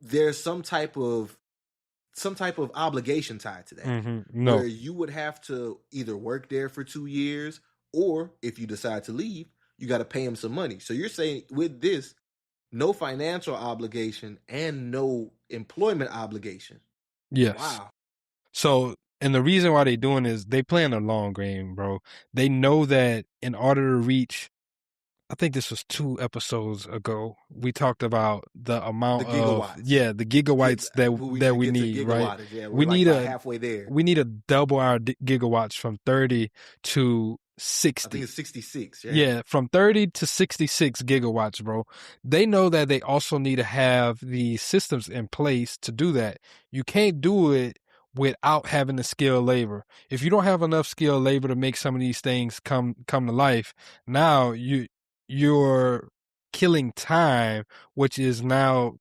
there's some type of obligation tied to that. No. Where you would have to either work there for 2 years, or if you decide to leave, you got to pay them some money. So you're saying with this, no financial obligation and no employment obligation. Yes. Wow. So, and the reason why they're doing is they playing a long game, bro. They know that in order to reach, I think this was 2 episodes ago, we talked about the amount the gigawatts that we need, right? Yeah, we need halfway there. We need to double our gigawatts from 30 to 60. I think it's 66. Yeah, from 30 to 66 gigawatts, bro. They know that they also need to have the systems in place to do that. You can't do it without having the skilled labor. If you don't have enough skilled labor to make some of these things come to life, now you're killing time, which is now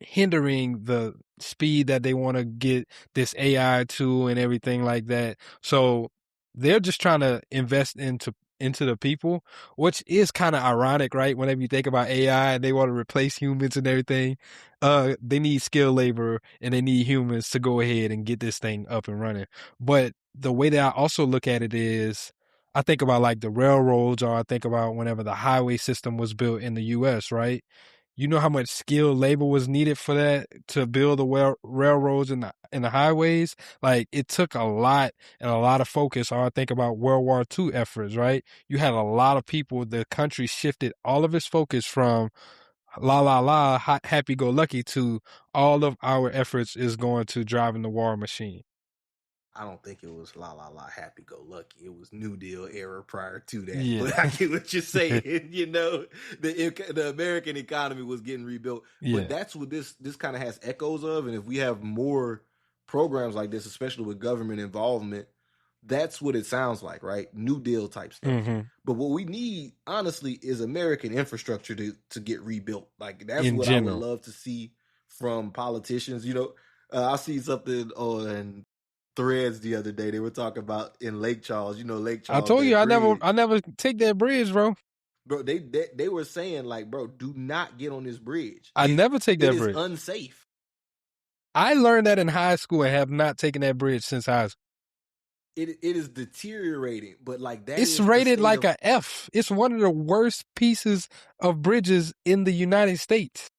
hindering the speed that they want to get this AI to and everything like that. So they're just trying to invest into the people, which is kind of ironic, right? Whenever you think about AI and they want to replace humans and everything, they need skilled labor and they need humans to go ahead and get this thing up and running. But the way that I also look at it is, I think about like the railroads, or I think about whenever the highway system was built in the U.S., right? You know how much skilled labor was needed for that, to build the railroads and the highways? Like, it took a lot and a lot of focus. Or I think about World War II efforts, right? You had a lot of people, the country shifted all of its focus from happy-go-lucky to all of our efforts is going to driving the war machine. I don't think it was la la la happy go lucky. It was New Deal era prior to that. Yeah. But I get what you're saying. You know, the American economy was getting rebuilt. Yeah. But that's what this kind of has echoes of. And if we have more programs like this, especially with government involvement, that's what it sounds like, right? New Deal type stuff. Mm-hmm. But what we need, honestly, is American infrastructure to get rebuilt. Like that's In what general. I would love to see from politicians. You know, I see something on Threads the other day. They were talking about in Lake Charles. You know, Lake Charles. I told you I bridge. never take that bridge, bro. Bro, they were saying like, bro, do not get on this bridge. I never take that bridge. It is unsafe. I learned that in high school and have not taken that bridge since high school. It is deteriorating, but like that. It's rated like a F. It's one of the worst pieces of bridges in the United States.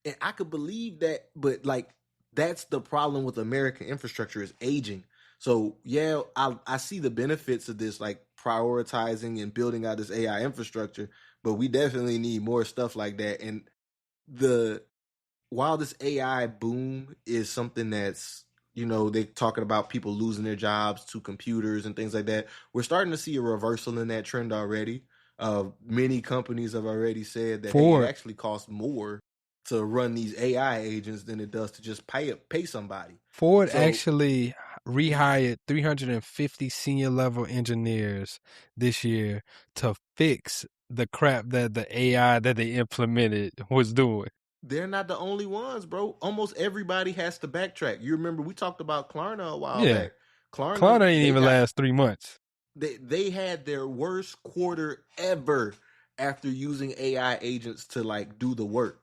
And I could believe that, but like that's the problem with American infrastructure is aging. So yeah, I see the benefits of this, like prioritizing and building out this AI infrastructure, but we definitely need more stuff like that. And while this AI boom is something that's, you know, they're talking about people losing their jobs to computers and things like that, we're starting to see a reversal in that trend already. Many companies have already said that it actually costs more to run these AI agents than it does to just pay somebody. Ford actually rehired 350 senior level engineers this year to fix the crap that the AI that they implemented was doing. They're not the only ones, bro. Almost everybody has to backtrack. You remember we talked about Klarna a while back. Klarna ain't even last 3 months. They had their worst quarter ever after using AI agents to like do the work.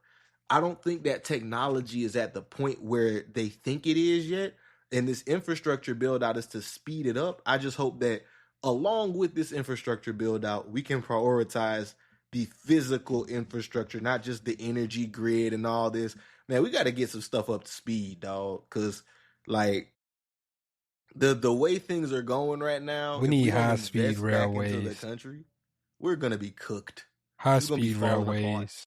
I don't think that technology is at the point where they think it is yet. And this infrastructure build out is to speed it up. I just hope that along with this infrastructure build out, we can prioritize the physical infrastructure, not just the energy grid and all this. Man, we got to get some stuff up to speed, dog. Because like the way things are going right now, we need high speed railways into the country. We're gonna be cooked. High speed railways.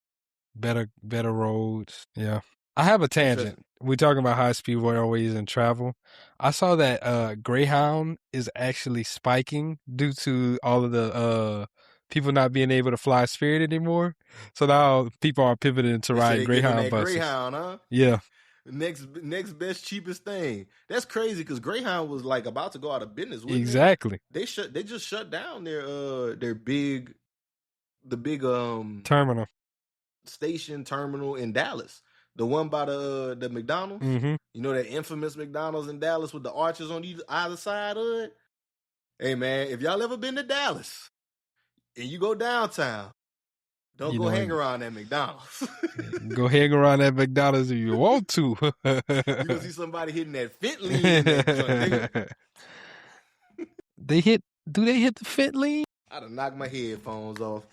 Better roads. Yeah. I have a tangent. We're talking about high speed railways and travel. I saw that Greyhound is actually spiking due to all of the people not being able to fly Spirit anymore. So now people are pivoting to ride Greyhound buses. Greyhound, huh? Yeah. Next best cheapest thing. That's crazy because Greyhound was like about to go out of business. Exactly. They just shut down their big terminal. Station terminal in Dallas, the one by the McDonald's. Mm-hmm. You know that infamous McDonald's in Dallas with the arches on either side of it. Hey man, if y'all ever been to Dallas and you go downtown, don't go hang around that McDonald's. Go hang around that McDonald's if you want to. You gonna see somebody hitting that fit lean in that joint, nigga. Do they hit the fit lean? I'd have knocked my headphones off.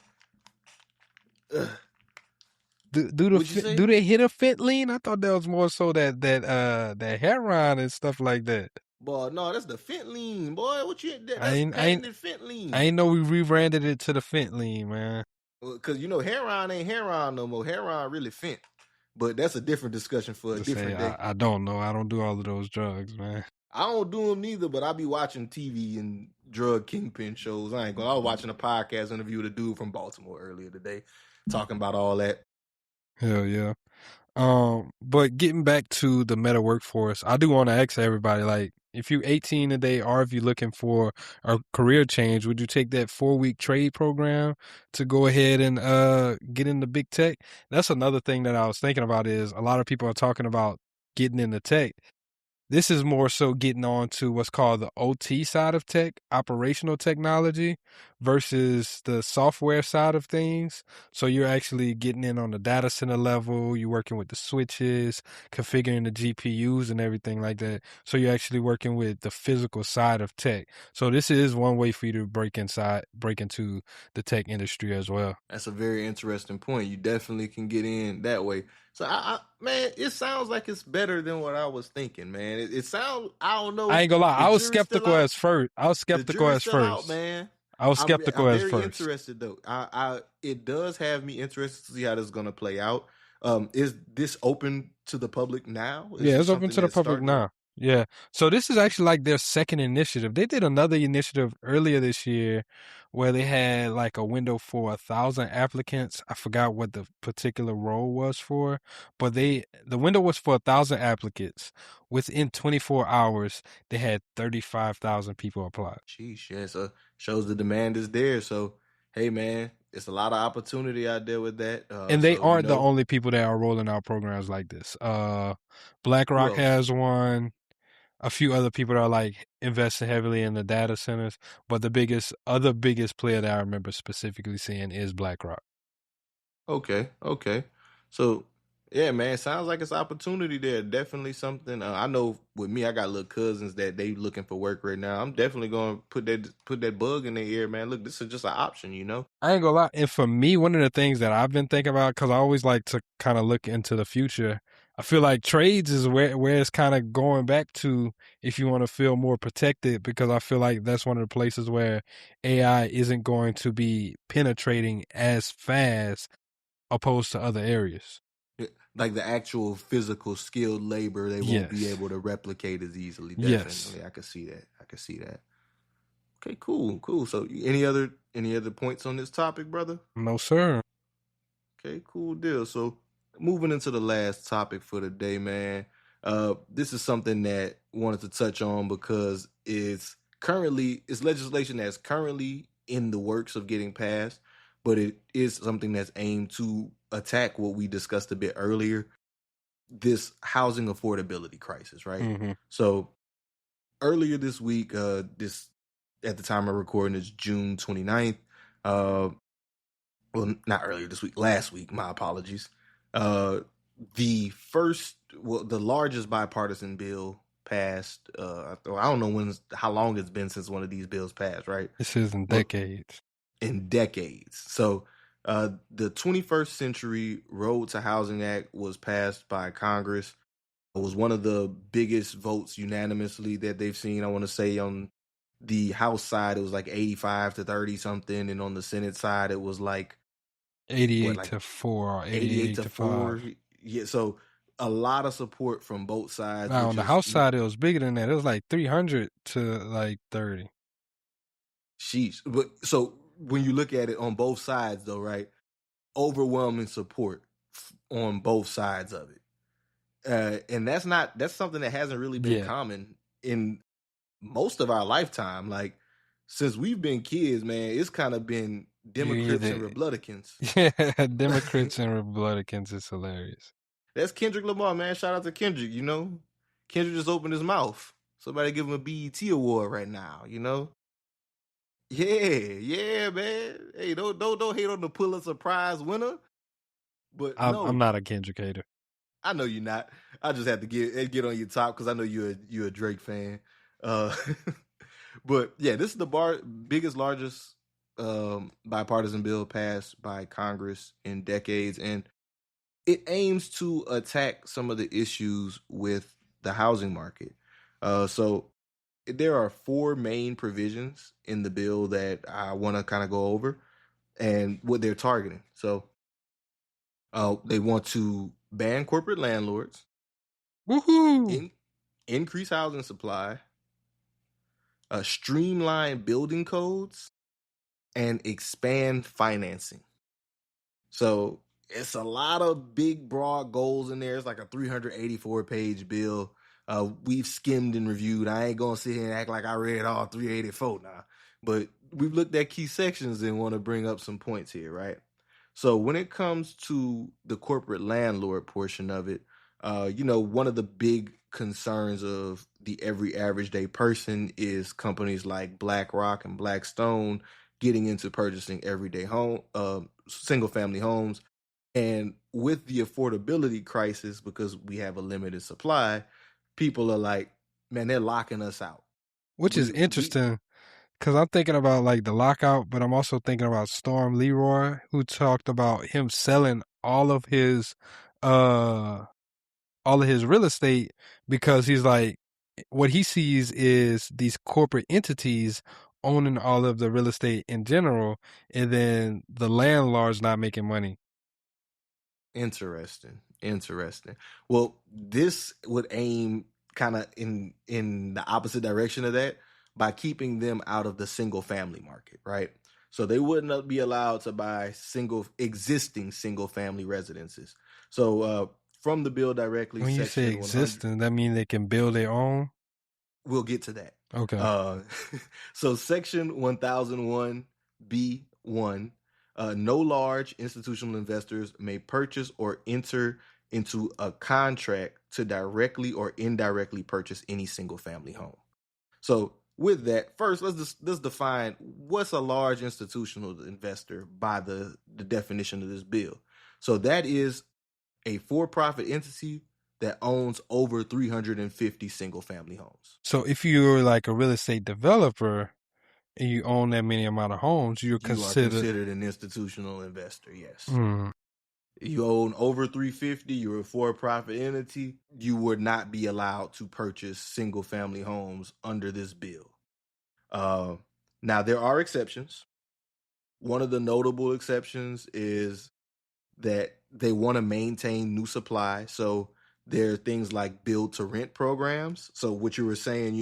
Ugh. Do they hit a fit lean? I thought that was more so that heroin and stuff like that. Boy, no, that's the fit lean, boy. What you? That's patented fit lean. I ain't know we rebranded it to the fit lean, man. Well, cause you know heroin ain't heroin no more. Heroin really fent, but that's a different discussion for a different day. I don't know. I don't do all of those drugs, man. I don't do them neither, but I be watching TV and drug kingpin shows. I was watching a podcast interview with a dude from Baltimore earlier today, talking about all that. Hell yeah. But getting back to the meta workforce, I do want to ask everybody, like, if you're 18 today or if you're looking for a career change, would you take that 4-week trade program to go ahead and get into big tech? That's another thing that I was thinking about is a lot of people are talking about getting into tech. This is more so getting on to what's called the OT side of tech, operational technology, versus the software side of things. So you're actually getting in on the data center level. You're working with the switches, configuring the GPUs and everything like that. So you're actually working with the physical side of tech. So this is one way for you to break into the tech industry as well. That's a very interesting point. You definitely can get in that way. So, man, it sounds like it's better than what I was thinking, man. It sounds, I don't know. I ain't gonna lie. I was skeptical at first. I was skeptical at first. Man. I was skeptical at first. I'm very interested, though. It does have me interested to see how this is going to play out. Is this open to the public now? Yeah, it's open to the public now. Yeah. So this is actually like their second initiative. They did another initiative earlier this year where they had like a window for 1,000 applicants. I forgot what the particular role was for, but the window was for 1,000 applicants. Within 24 hours, they had 35,000 people apply. Sheesh, yeah, so shows the demand is there. So, hey, man, it's a lot of opportunity out there with that. And they So, you aren't the know, only people that are rolling out programs like this. who BlackRock else? has one. A few other people that are like investing heavily in the data centers, but the biggest player that I remember specifically seeing is BlackRock. Okay, okay. So, yeah, man, sounds like it's opportunity there. Definitely something. I know with me, I got little cousins that they looking for work right now. I'm definitely going to put that bug in their ear, man. Look, this is just an option, you know. I ain't gonna lie. And for me, one of the things that I've been thinking about, because I always like to kind of look into the future, I feel like trades is where it's kind of going back to if you want to feel more protected, because I feel like that's one of the places where AI isn't going to be penetrating as fast opposed to other areas. Like the actual physical skilled labor, they won't be Yes. able to replicate as easily. Yes. Definitely, I can see that. I can see that. Okay, cool, cool. So, any other points on this topic, brother? No, sir. Okay, cool deal. So, moving into the last topic for the day, man. This is something that I wanted to touch on because it's legislation that's currently in the works of getting passed, but it is something that's aimed to attack what we discussed a bit earlier, this housing affordability crisis, right? Hmm. So, earlier this week, this at the time of recording is June 29th. Well, not earlier this week, last week, my apologies. Uh, the largest bipartisan bill passed. I don't know how long it's been since one of these bills passed, right? This is in But decades. in decades. So, the 21st Century Road to Housing Act was passed by Congress. It was one of the biggest votes unanimously that they've seen. I want to say on the House side, it was like 85 to 30 something, and on the Senate side, it was like what, 88 like to 4 or 88 88 to to 4. 5. Yeah, so a lot of support from both sides, Now, which on the is House side, it was bigger than that. It was like 300 to like 30. sheesh. But so when you look at it on both sides, though, right? Overwhelming support on both sides of it. And that's something that hasn't really been Yeah. common in most of our lifetime. Like, since we've been kids, man, it's kind of been You Democrats and either, Republicans. yeah, Democrats and Republicans is hilarious. That's Kendrick Lamar, man. Shout out to Kendrick, you know. Kendrick just opened his mouth. Somebody give him a BET award right now, you know? Yeah, man. Hey, don't hate on the Pulitzer Prize winner. But I'm no, not a Kendrick hater. I know you're not. I just have to get on your top because I know you're a Drake fan. Uh, but yeah, this is the biggest, largest bipartisan bill passed by Congress in decades, and it aims to attack some of the issues with the housing market. So there are four main provisions in the bill that I want to kind of go over and what they're targeting. So they want to ban corporate landlords, Woohoo! increase housing supply, streamline building codes, and expand financing. So it's a lot of big, broad goals in there. It's like a 384-page bill. We've skimmed and reviewed. I ain't gonna sit here and act like I read all 384 now, but we've looked at key sections and want to bring up some points here, right? So when it comes to the corporate landlord portion of it, one of the big concerns of the every average day person is companies like BlackRock and Blackstone getting into purchasing everyday single family homes. And with the affordability crisis, because we have a limited supply, people are like, man, they're locking us out. Which is We interesting because I'm thinking about like the lockout, but I'm also thinking about Storm Leroy, who talked about him selling uh all of his real estate because he's like what he sees is these corporate entities owning all of the real estate in general, and then the landlords not making money. Interesting. Well, this would aim kind of in the opposite direction of that by keeping them out of the single family market, right? So they would not be allowed to buy existing single family residences. So from the bill directly, When you say section 100, existing, that means they can build their own? we'll get to that. Okay. So section 1001B1, no large institutional investors may purchase or enter into a contract to directly or indirectly purchase any single family home. So with that, first, let's define what's a large institutional investor by the definition of this bill. So that is a for-profit entity that owns over 350 single family homes. So if you're like a real estate developer and you own that many amount of homes, You are considered an institutional investor, yes. Mm. You own over 350, you're a for-profit entity, you would not be allowed to purchase single family homes under this bill. Now, there are exceptions. One of the notable exceptions is that they want to maintain new supply. So there are things like build to rent programs. So what you were saying,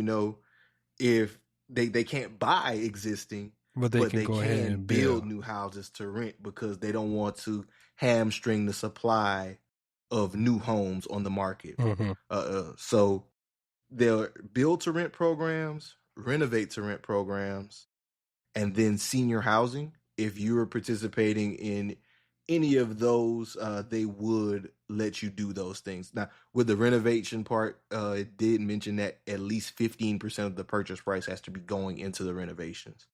if they can't buy existing, but they can go ahead and build new houses to rent because they don't want to hamstring the supply of new homes on the market. Mm-hmm. So they'll build to rent programs, renovate to rent programs, and then senior housing. If you're participating in any of those, they would let you do those things. Now, with the renovation part, it did mention that at least 15% of the purchase price has to be going into the renovations.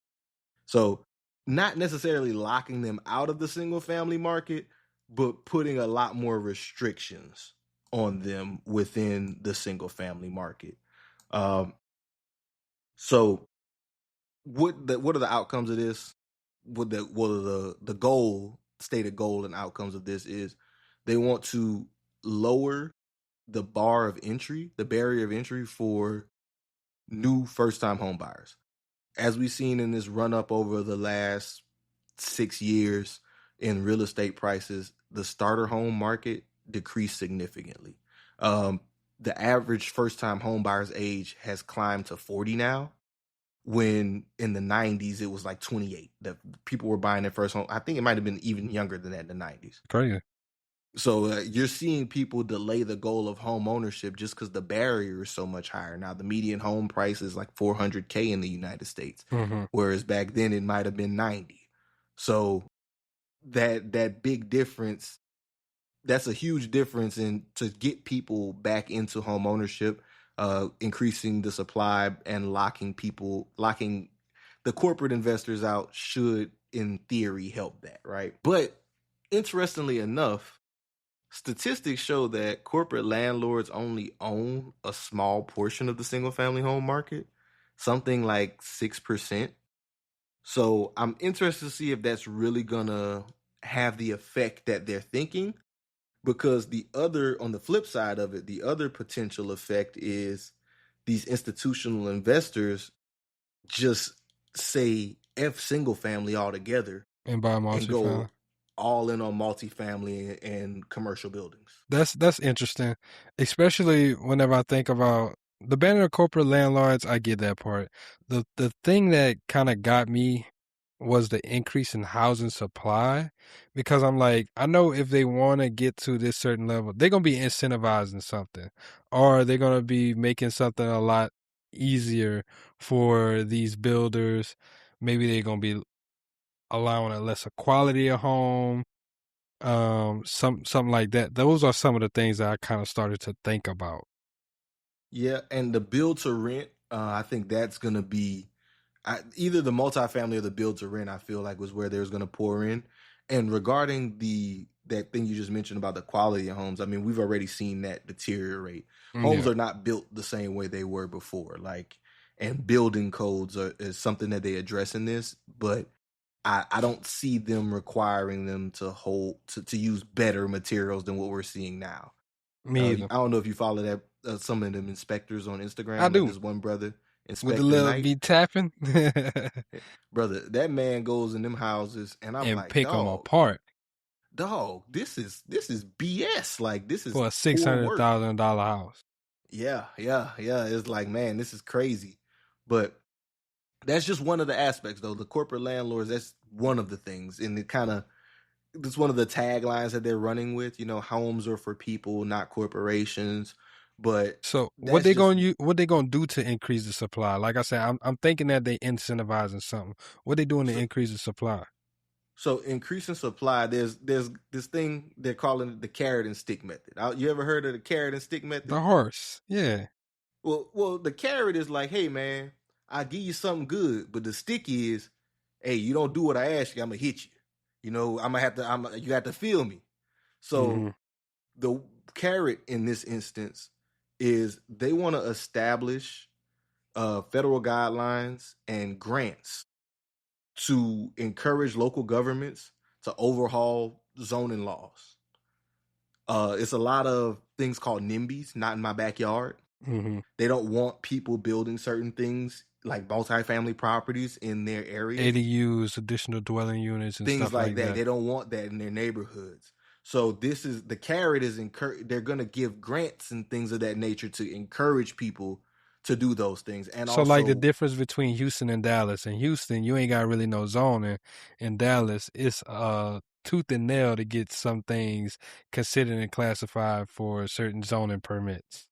So not necessarily locking them out of the single family market, but putting a lot more restrictions on them within the single family market. So what are the outcomes of this? What are the goal, stated goal and outcomes of this is they want to lower the barrier of entry for new first-time home buyers. As we've seen in this run-up over the last 6 years in real estate prices, the starter home market decreased significantly. The average first-time home buyer's age has climbed to 40 now, when in the 90s it was like 28 that people were buying their first home. I think it might have been even younger than that in the 90s. Crazy. So you're seeing people delay the goal of home ownership just because the barrier is so much higher. Now, the median home price is like $400K in the United States, whereas back then it might have been 90. So that big difference, that's a huge difference in to get people back into home ownership, increasing the supply and locking the corporate investors out should, in theory, help that, right? But interestingly enough, statistics show that corporate landlords only own a small portion of the single-family home market, something like 6%. So I'm interested to see if that's really going to have the effect that they're thinking, because on the flip side of it, the other potential effect is these institutional investors just say F single-family altogether and buy multifamily. And go all in on multifamily and commercial buildings. That's interesting, especially whenever I think about the banner of corporate landlords. I get that part. The thing that kind of got me was the increase in housing supply, because I'm like, I know if they want to get to this certain level, they're going to be incentivizing something, or they're going to be making something a lot easier for these builders. Maybe they're going to be allowing a lesser quality of home, something like that. Those are some of the things that I kind of started to think about. Yeah, and the build to rent, I think that's going to be either the multifamily or the build to rent, I feel like was where there's going to pour in. And regarding that thing you just mentioned about the quality of homes, I mean, we've already seen that deteriorate. Homes are not built the same way they were before, and building codes is something that they address in this, but I don't see them requiring them to use better materials than what we're seeing now. Me either. I don't know if you follow that some of them inspectors on Instagram. I do. There's one brother, Inspector with the little Knight. be tapping. Brother, that man goes in them houses, and I'm like, pick them apart. Dog, this is BS. Like, this is for a $600,000 house. Yeah. It's like, man, this is crazy. But that's just one of the aspects, though. The corporate landlords, that's one of the things. And it's one of the taglines that they're running with. Homes are for people, not corporations. But So that's just what they gonna do to increase the supply? Like I said, I'm thinking that they incentivizing something. What they doing to so, increase the supply? so increasing supply. There's this thing they're calling it the carrot and stick method. You ever heard of the carrot and stick method? The horse, yeah. Well, the carrot is like, hey man, I give you something good, but the stick is, hey, you don't do what I ask you, I'm gonna hit you. I'm gonna have to. You have to feel me. So Mm-hmm. the carrot in this instance is they want to establish federal guidelines and grants to encourage local governments to overhaul zoning laws. It's a lot of things called NIMBYs, not in my backyard. Mm-hmm. They don't want people building certain things like multifamily properties in their areas. ADUs, additional dwelling units, and Things stuff like that. They don't want that in their neighborhoods. So this is the carrot is they're going to give grants and things of that nature to encourage people to do those things. And So also, like the difference between Houston and Dallas. In Houston, you ain't got really no zoning. In Dallas, it's tooth and nail to get some things considered and classified for certain zoning permits.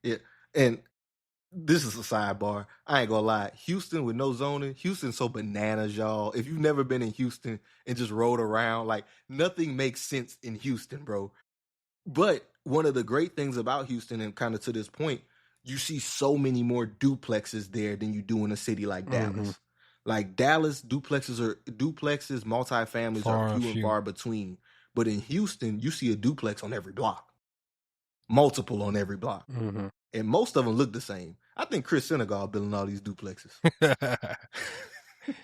yeah, and this is a sidebar. I ain't gonna lie. Houston with no zoning, Houston's so bananas, y'all. If you've never been in Houston and just rode around, like nothing makes sense in Houston, bro. But one of the great things about Houston, and kind of to this point, you see so many more duplexes there than you do in a city like Dallas. Mm-hmm. Like Dallas, duplexes, multifamilies are few and far between. But in Houston, you see a duplex on every block, multiple on every block, Mm-hmm. and most of them look the same. I think Chris Senegal building all these duplexes.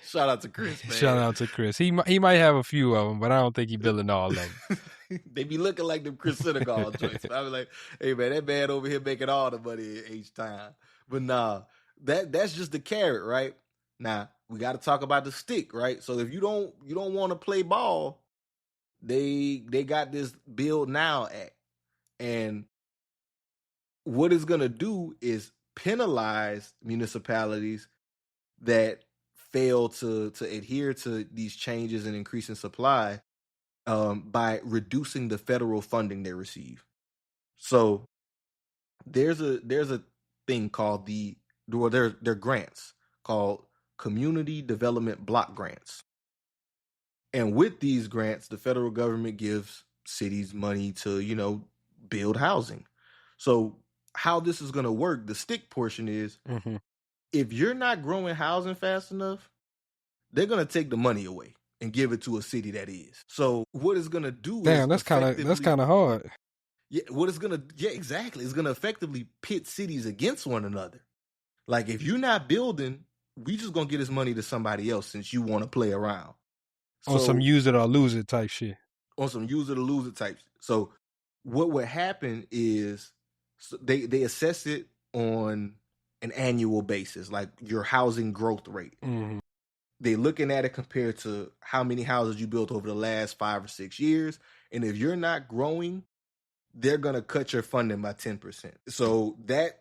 Shout out to Chris, man. Shout out to Chris. He might have a few of them, but I don't think he building all of them. They be looking like them Chris Senegal joints. I be like, hey man, that man over here making all the money each time. But nah, that's just the carrot, right? Now we got to talk about the stick, right? So if you don't want to play ball, they got this Build Now Act, and what it's gonna do is penalize municipalities that fail to adhere to these changes and increasing supply by reducing the federal funding they receive. So there's a thing called they're grants called community development block grants. And with these grants, the federal government gives cities money to, build housing. So how this is going to work, the stick portion is Mm-hmm. if you're not growing housing fast enough, they're going to take the money away and give it to a city that is. So what it's going to do Damn, is that's kind of hard. Yeah, exactly. It's gonna effectively pit cities against one another. Like if you're not building, we just gonna get this money to somebody else since you want to play around. On some use it or lose it type shit. On some use it or lose it type. So what would happen is they assess it on an annual basis, like your housing growth rate. Mm-hmm. They're looking at it compared to how many houses you built over the last 5 or 6 years, and if you're not growing, they're gonna cut your funding by 10%. So that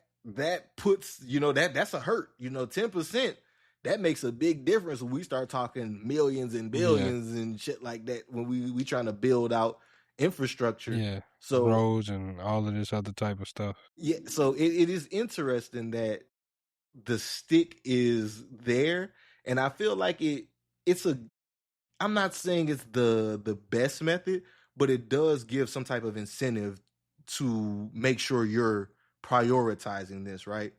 puts, that's a hurt. 10%, that makes a big difference when we start talking millions and billions and shit like that when we trying to build out infrastructure. Yeah. So roads and all of this other type of stuff. Yeah, so it is interesting that the stick is there, and I feel like I'm not saying it's the best method, but it does give some type of incentive to make sure you're prioritizing this, right?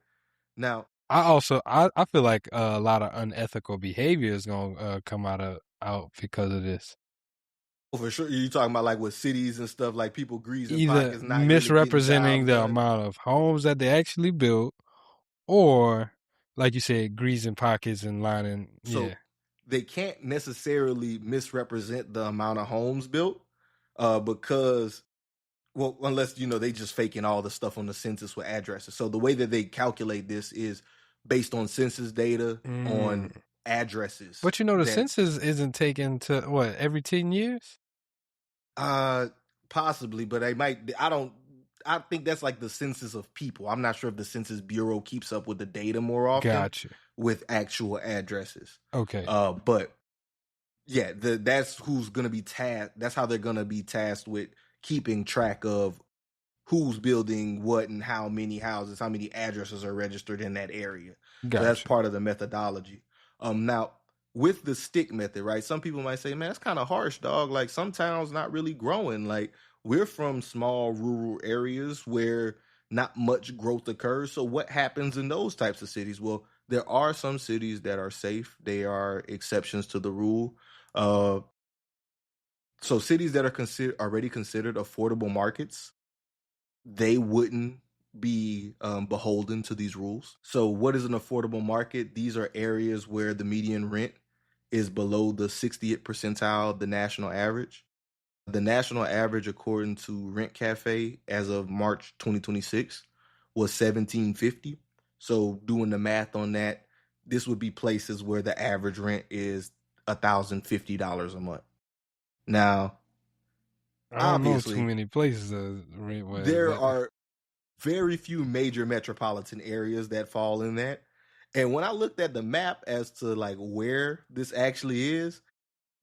Now, I feel like a lot of unethical behavior is gonna come out because of this. for sure, you're talking about like with cities and stuff, like people greasing Either pockets, not misrepresenting really the done. amount of homes that they actually built, or like you said, greasing pockets and lining. So they can't necessarily misrepresent the amount of homes built, because, well, unless they just faking all the stuff on the census with addresses. So the way that they calculate this is based on census data on addresses. But the census isn't taken to every 10 years? Possibly, but they might. I I think that's like the census of people. I'm not sure if the Census Bureau keeps up with the data more often Gotcha. with actual addresses. Okay. But yeah, that's who's going to be tasked. That's how they're going to be tasked with keeping track of who's building what and how many houses, how many addresses are registered in that area. So that's Gotcha. part of the methodology. Now with the stick method, right? Some people might say, man, that's kind of harsh, dog. Like some towns not really growing. Like we're from small rural areas where not much growth occurs. So what happens in those types of cities? Well, there are some cities that are safe. They are exceptions to the rule. So cities that are already considered affordable markets, they wouldn't be beholden to these rules. So what is an affordable market? These are areas where the median rent is below the 60th percentile of the national average. The national average, according to Rent Cafe, as of March 2026, was $1,750. So doing the math on that, this would be places where the average rent is $1,050 a month. Now, I don't know obviously, too many places that rent was there that. are very few major metropolitan areas that fall in that. And when I looked at the map as to like where this actually is,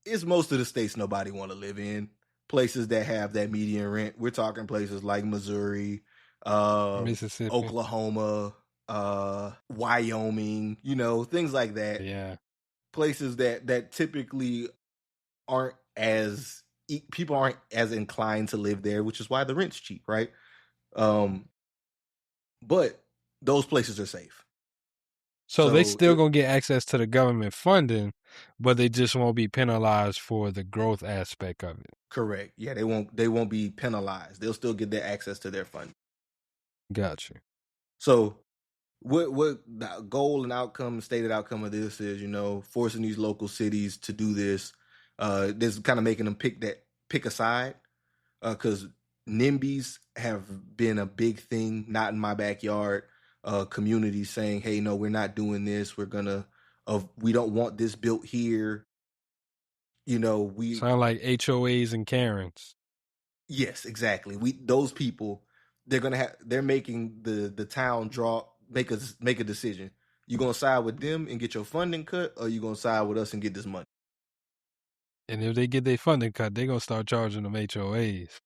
it's most of the states nobody want to live in. Places that have that median rent. We're talking places like Missouri, Mississippi. Oklahoma, Wyoming, things like that. Yeah. Places that typically aren't as people aren't as inclined to live there, which is why the rent's cheap, right? But those places are safe. So they still gonna get access to the government funding, but they just won't be penalized for the growth aspect of it. Correct. Yeah, they won't be penalized. They'll still get their access to their funding. Gotcha. So what the goal and outcome, stated outcome of this is, forcing these local cities to do this. This is kind of making them pick a side, because NIMBYs have been a big thing. Not in my backyard. Communities saying, "Hey, no, we're not doing this. We don't want this built here." We sound like HOAs and Karens. Yes, exactly. Those people, they're making the town make a decision. You gonna side with them and get your funding cut, or you gonna side with us and get this money? And if they get their funding cut, they're gonna start charging them HOAs.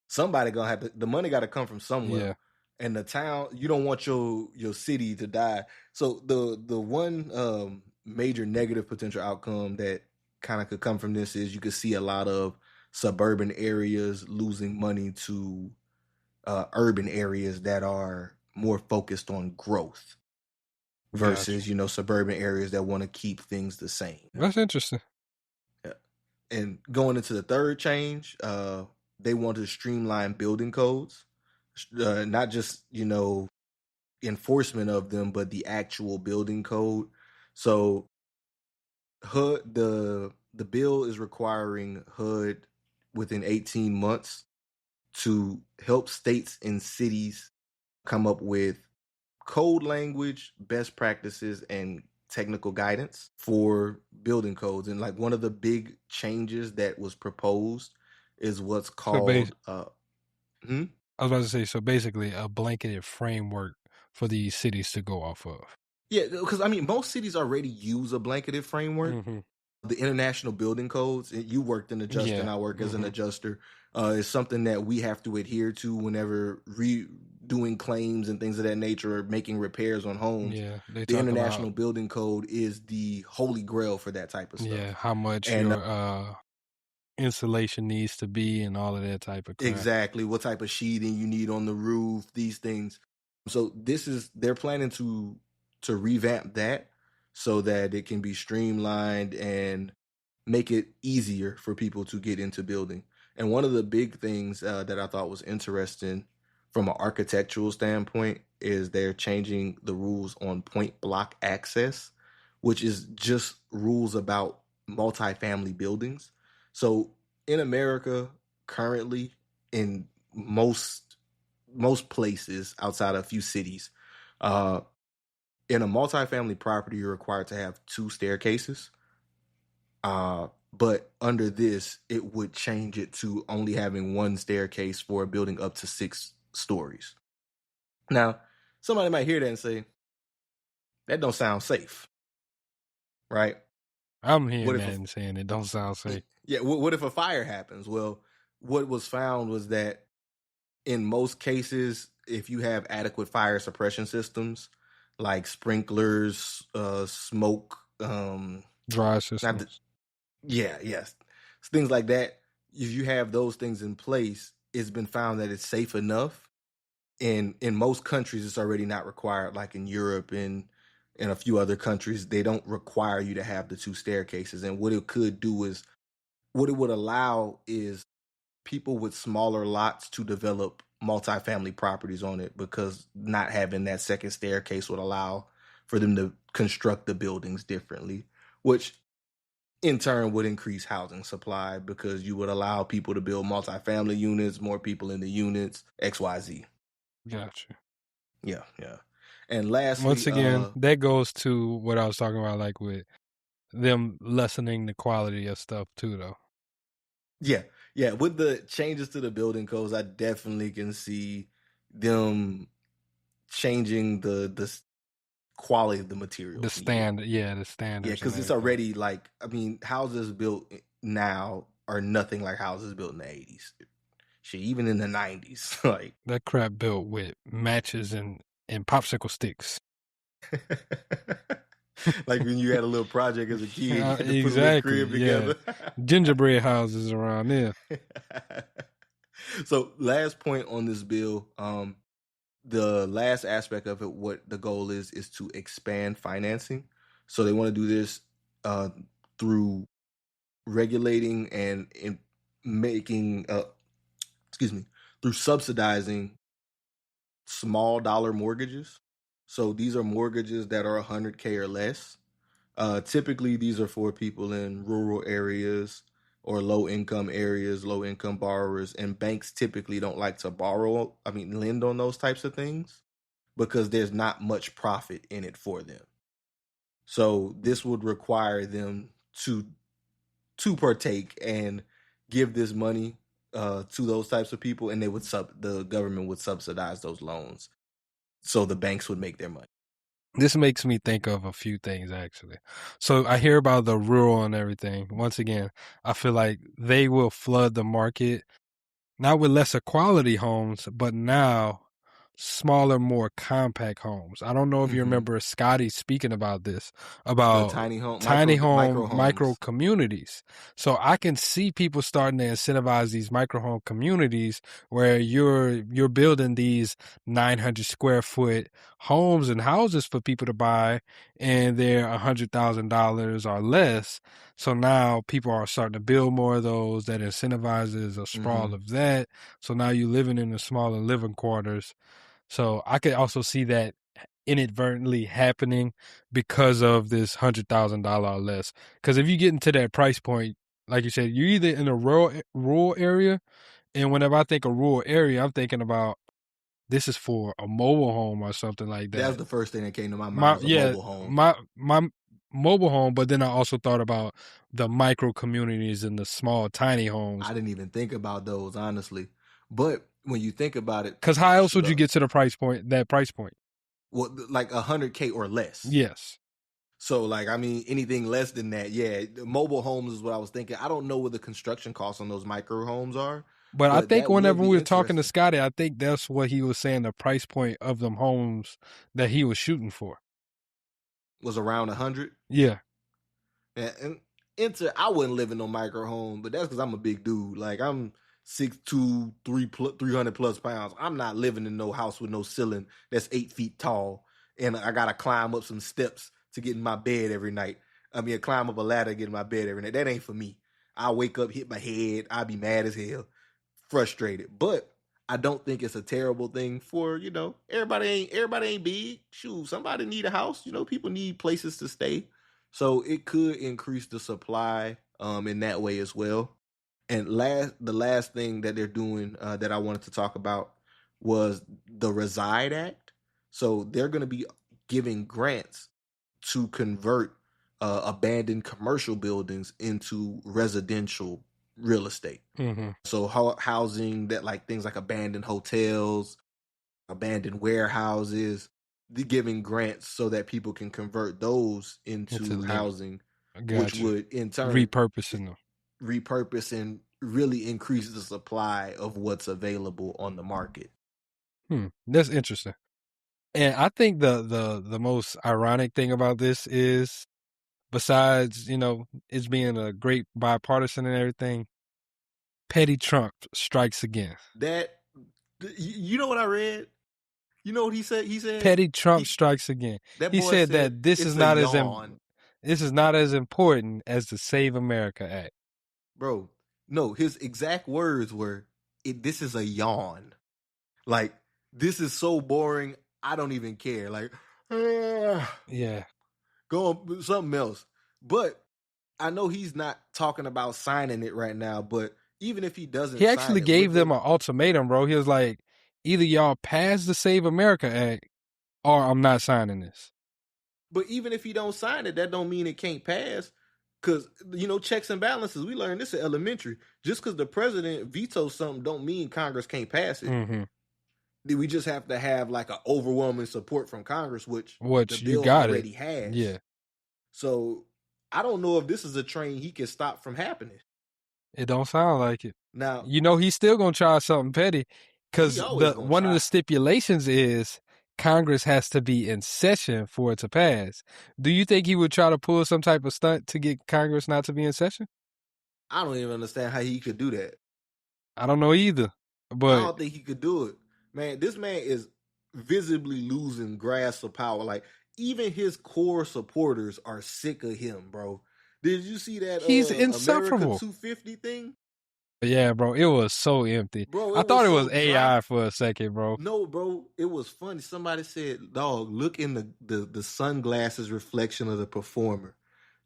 Somebody gonna have the money got to come from somewhere. Yeah. And the town, you don't want your city to die. So the one major negative potential outcome that kind of could come from this is you could see a lot of suburban areas losing money to urban areas that are more focused on growth versus, suburban areas that want to keep things the same. That's interesting. Yeah. And going into the third change, they want to streamline building codes, not just, enforcement of them, but the actual building code. So the bill is requiring HUD within 18 months to help states and cities come up with code language, best practices, and technical guidance for building codes. And like one of the big changes that was proposed is what's called I was about to say, so basically a blanketed framework for these cities to go off of. Yeah, because most cities already use a blanketed framework. Mm-hmm. The international building codes, you worked in adjuster and I work as an adjuster, is something that we have to adhere to whenever doing claims and things of that nature, or making repairs on homes. Yeah, the international building code is the holy grail for that type of stuff. Yeah, how much your insulation needs to be and all of that type of crap. Exactly, what type of sheeting you need on the roof, these things. So they're planning to revamp that so that it can be streamlined and make it easier for people to get into building. And one of the big things that I thought was interesting from an architectural standpoint is they're changing the rules on point block access, which is just rules about multifamily buildings. So in America, currently, in most places outside of a few cities, in a multifamily property, you're required to have 2 staircases. But under this, it would change it to only having one staircase for a building up to 6 stories. Now, somebody might hear that and say, that don't sound safe, right? I'm hearing that and saying it don't sound safe. Yeah, what if a fire happens? Well, what was found was that in most cases, if you have adequate fire suppression systems, like sprinklers, smoke, dry systems. Yes. Things like that. If you have those things in place, it's been found that it's safe enough. And in most countries, it's already not required. Like in Europe and in a few other countries, they don't require you to have the 2 staircases. And what it could do is, what it would allow is people with smaller lots to develop multifamily properties on it, because not having that second staircase would allow for them to construct the buildings differently, which in turn would increase housing supply because you would allow people to build multifamily units, more people in the units, XYZ. Gotcha. Yeah. And lastly, once again, that goes to what I was talking about, like with them lessening the quality of stuff too, though. Yeah. With the changes to the building codes, I definitely can see them changing the quality of the materials. The standard, the standards. Yeah, because it's already like, I mean, houses built now are nothing like houses built in the 80s. Shit, even in the 90s. Like that crap built with matches and popsicle sticks. Like when you had a little project as a kid, you had to put a crib together. Gingerbread houses around there. So last point on this bill, the last aspect of it, what the goal is to expand financing. So they want to do this through regulating and making, through subsidizing small dollar mortgages. So these are mortgages that are $100K or less. Typically, these are for people in rural areas or low income areas, low income borrowers, and banks typically don't like to lend on those types of things because there's not much profit in it for them. So this would require them to partake and give this money to those types of people, and the government would subsidize those loans, so the banks would make their money. This makes me think of a few things, actually. So I hear about the rural and everything. Once again, I feel like they will flood the market, not with lesser quality homes, but now smaller, more compact homes. I don't know if you remember Scotty speaking about this, about the tiny home micro communities. So I can see people starting to incentivize these micro home communities where you're building these 900 square foot homes and houses for people to buy, and they're $100,000 or less. So now people are starting to build more of those. That incentivizes a sprawl of that. So now you're living in the smaller living quarters. So I could also see that inadvertently happening because of this $100,000 or less. Because if you get into that price point, like you said, you're either in a rural area, and whenever I think of rural area, I'm thinking about this is for a mobile home or something like that. That was the first thing that came to my mind. Mobile home. My mobile home, but then I also thought about the micro communities and the small, tiny homes. I didn't even think about those, honestly. But when you think about it, because how else would you get to that price point? Well, like $100K or less. Yes. So, like, I mean, anything less than that, mobile homes is what I was thinking. I don't know what the construction costs on those micro homes are. But I think whenever we were talking to Scotty, I think that's what he was saying, the price point of them homes that he was shooting for was around 100. Yeah. And I wouldn't live in no micro home, but that's because I'm a big dude. Like, I'm 6'2", 300 plus pounds. I'm not living in no house with no ceiling that's 8 feet tall, and I gotta climb up some steps to get in my bed every night. Climb up a ladder to get in my bed every night. That ain't for me. I wake up, hit my head. I'll be mad as hell, frustrated. But I don't think it's a terrible thing for, everybody ain't big. Shoot, somebody need a house. People need places to stay. So it could increase the supply in that way as well. And the last thing that they're doing that I wanted to talk about was the Reside Act. So they're going to be giving grants to convert abandoned commercial buildings into residential real estate. Mm-hmm. So housing that, like things like abandoned hotels, abandoned warehouses, giving grants so that people can convert those into housing, which would in turn repurposing them. repurpose and really increase the supply of what's available on the market. That's interesting. And I think the most ironic thing about this is, besides, it's being a great bipartisan and everything, petty Trump strikes again. You know what I read? You know what he said? He said petty Trump strikes again. He said that this is not as important as the Save America Act. Bro, no, his exact words were, "This is a yawn. Like, this is so boring. I don't even care. Like, yeah, go on something else." But I know he's not talking about signing it right now. But even if he doesn't, he actually gave them an ultimatum, bro. He was like, either y'all pass the Save America Act, or I'm not signing this. But even if he don't sign it, that don't mean it can't pass. Because, checks and balances, we learned this in elementary. Just because the president vetoes something don't mean Congress can't pass it. Mm-hmm. We just have to have like an overwhelming support from Congress, which the you bill already has. Yeah. So I don't know if this is a train he can stop from happening. It don't sound like it. Now, he's still going to try something petty, because one of the stipulations is Congress has to be in session for it to pass. Do you think he would try to pull some type of stunt to get Congress not to be in session? I don't even understand how he could do that. I don't know either. But I don't think he could do it. Man, this man is visibly losing grasp of power. Like, even his core supporters are sick of him, bro. Did you see that he's insufferable America 250 thing? Yeah, bro, it was so empty. Bro, I thought it was AI for a second, bro. No, bro, it was funny. Somebody said, "Dog, look in the sunglasses reflection of the performer."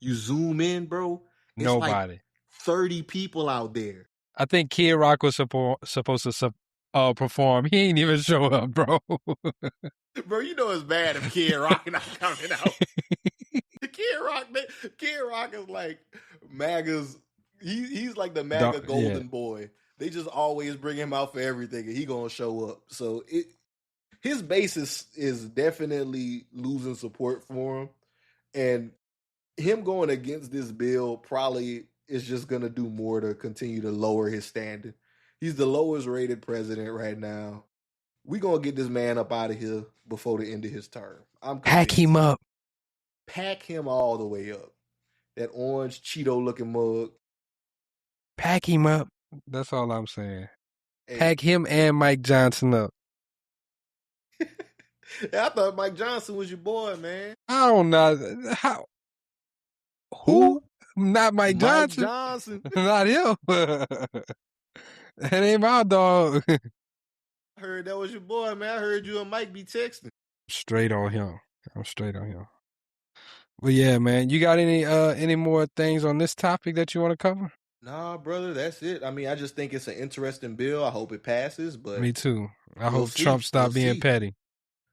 You zoom in, bro. It's nobody. Like 30 people out there. I think Kid Rock was supposed to perform. He ain't even show up, bro. Bro, it's bad if Kid Rock not coming out. Kid Rock is like MAGA's. He's like the MAGA golden boy. They just always bring him out for everything, and he gonna show up. So his basis is definitely losing support for him, and him going against this bill probably is just gonna do more to continue to lower his standing. He's the lowest rated president right now. We gonna get this man up out of here before the end of his term. Pack him up. Pack him all the way up. That orange Cheeto looking mug. Pack him up. That's all I'm saying. Hey. Pack him and Mike Johnson up. I thought Mike Johnson was your boy, man. I don't know. How? Who? Not Mike Johnson. Mike Johnson. Not him. That ain't my dog. I heard that was your boy, man. I heard you and Mike be texting. Straight on him. I'm straight on him. Well, yeah, man. You got any more things on this topic that you want to cover? Nah, brother, that's it. I mean, I just think it's an interesting bill. I hope it passes, but me too. I hope Trump stop being petty.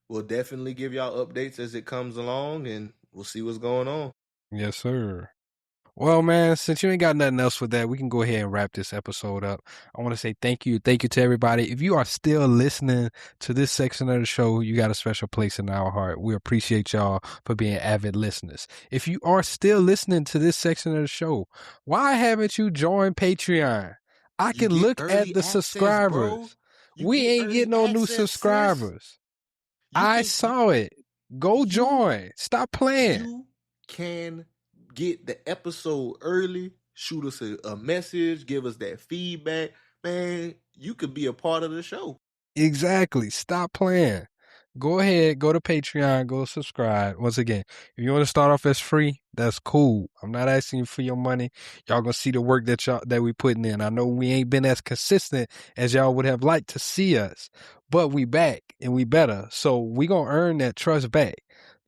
We'll definitely give y'all updates as it comes along, and we'll see what's going on. Yes, sir. Well, man, since you ain't got nothing else with that, we can go ahead and wrap this episode up. I want to say thank you. Thank you to everybody. If you are still listening to this section of the show, you got a special place in our heart. We appreciate y'all for being avid listeners. If you are still listening to this section of the show, why haven't you joined Patreon? I can look at the subscribers. We ain't getting no new subscribers. I saw it. Go join. Stop playing. You can get the episode early, shoot us a message, give us that feedback. Man, you could be a part of the show. Exactly. Stop playing. Go ahead, go to Patreon, go subscribe. Once again, if you want to start off as free, that's cool. I'm not asking you for your money. Y'all gonna see the work that we putting in. I know we ain't been as consistent as y'all would have liked to see us, but we back and we better. So we gonna earn that trust back.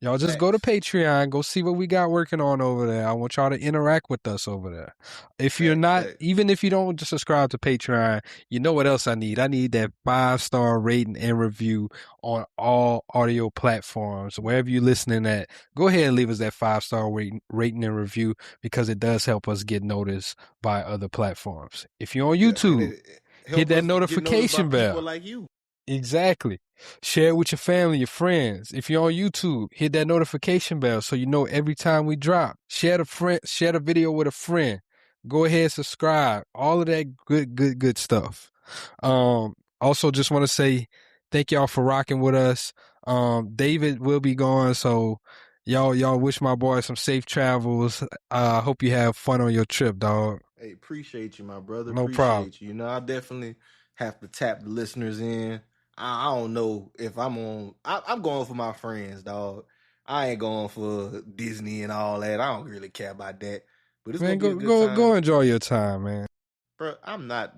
Y'all just go to Patreon, go see what we got working on over there. I want y'all to interact with us over there. If you're not, even if you don't just subscribe to Patreon, you know what else I need? I need that 5-star rating and review on all audio platforms. Wherever you're listening at, go ahead and leave us that 5-star rating and review, because it does help us get noticed by other platforms. If you're on YouTube, hit that notification bell. People like you. Exactly. Share it with your family, your friends. If you're on YouTube, hit that notification bell so you know every time we drop. Share the video with a friend. Go ahead, subscribe. All of that good stuff. Also just want to say thank y'all for rocking with us. David will be gone, so y'all wish my boy some safe travels. Hope you have fun on your trip, dog. Hey, appreciate you, my brother. No problem. You know, I definitely have to tap the listeners in. I don't know if I'm on. I'm going for my friends, dog. I ain't going for Disney and all that. I don't really care about that. But it's gonna be a good time. Go enjoy your time, man. Bro, I'm not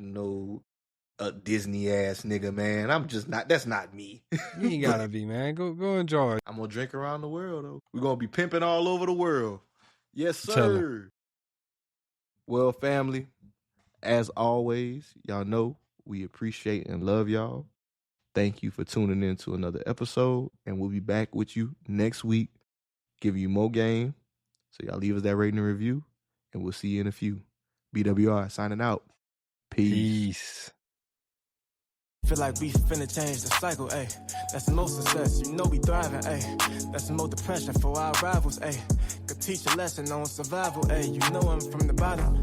a Disney ass nigga, man. I'm just not. That's not me. You ain't gotta be, man. Go enjoy. I'm gonna drink around the world though. We're gonna be pimping all over the world. Yes, sir. Well, family, as always, y'all know we appreciate and love y'all. Thank you for tuning in to another episode, and we'll be back with you next week, giving you more game. So y'all leave us that rating and review, and we'll see you in a few. BWR signing out. Peace. Feel like we finna change the cycle, ayy. That's the most success, you know we thriving, ayy. That's the most depression for our rivals, ayy. Could teach a lesson on survival, ayy. You know I'm from the bottom.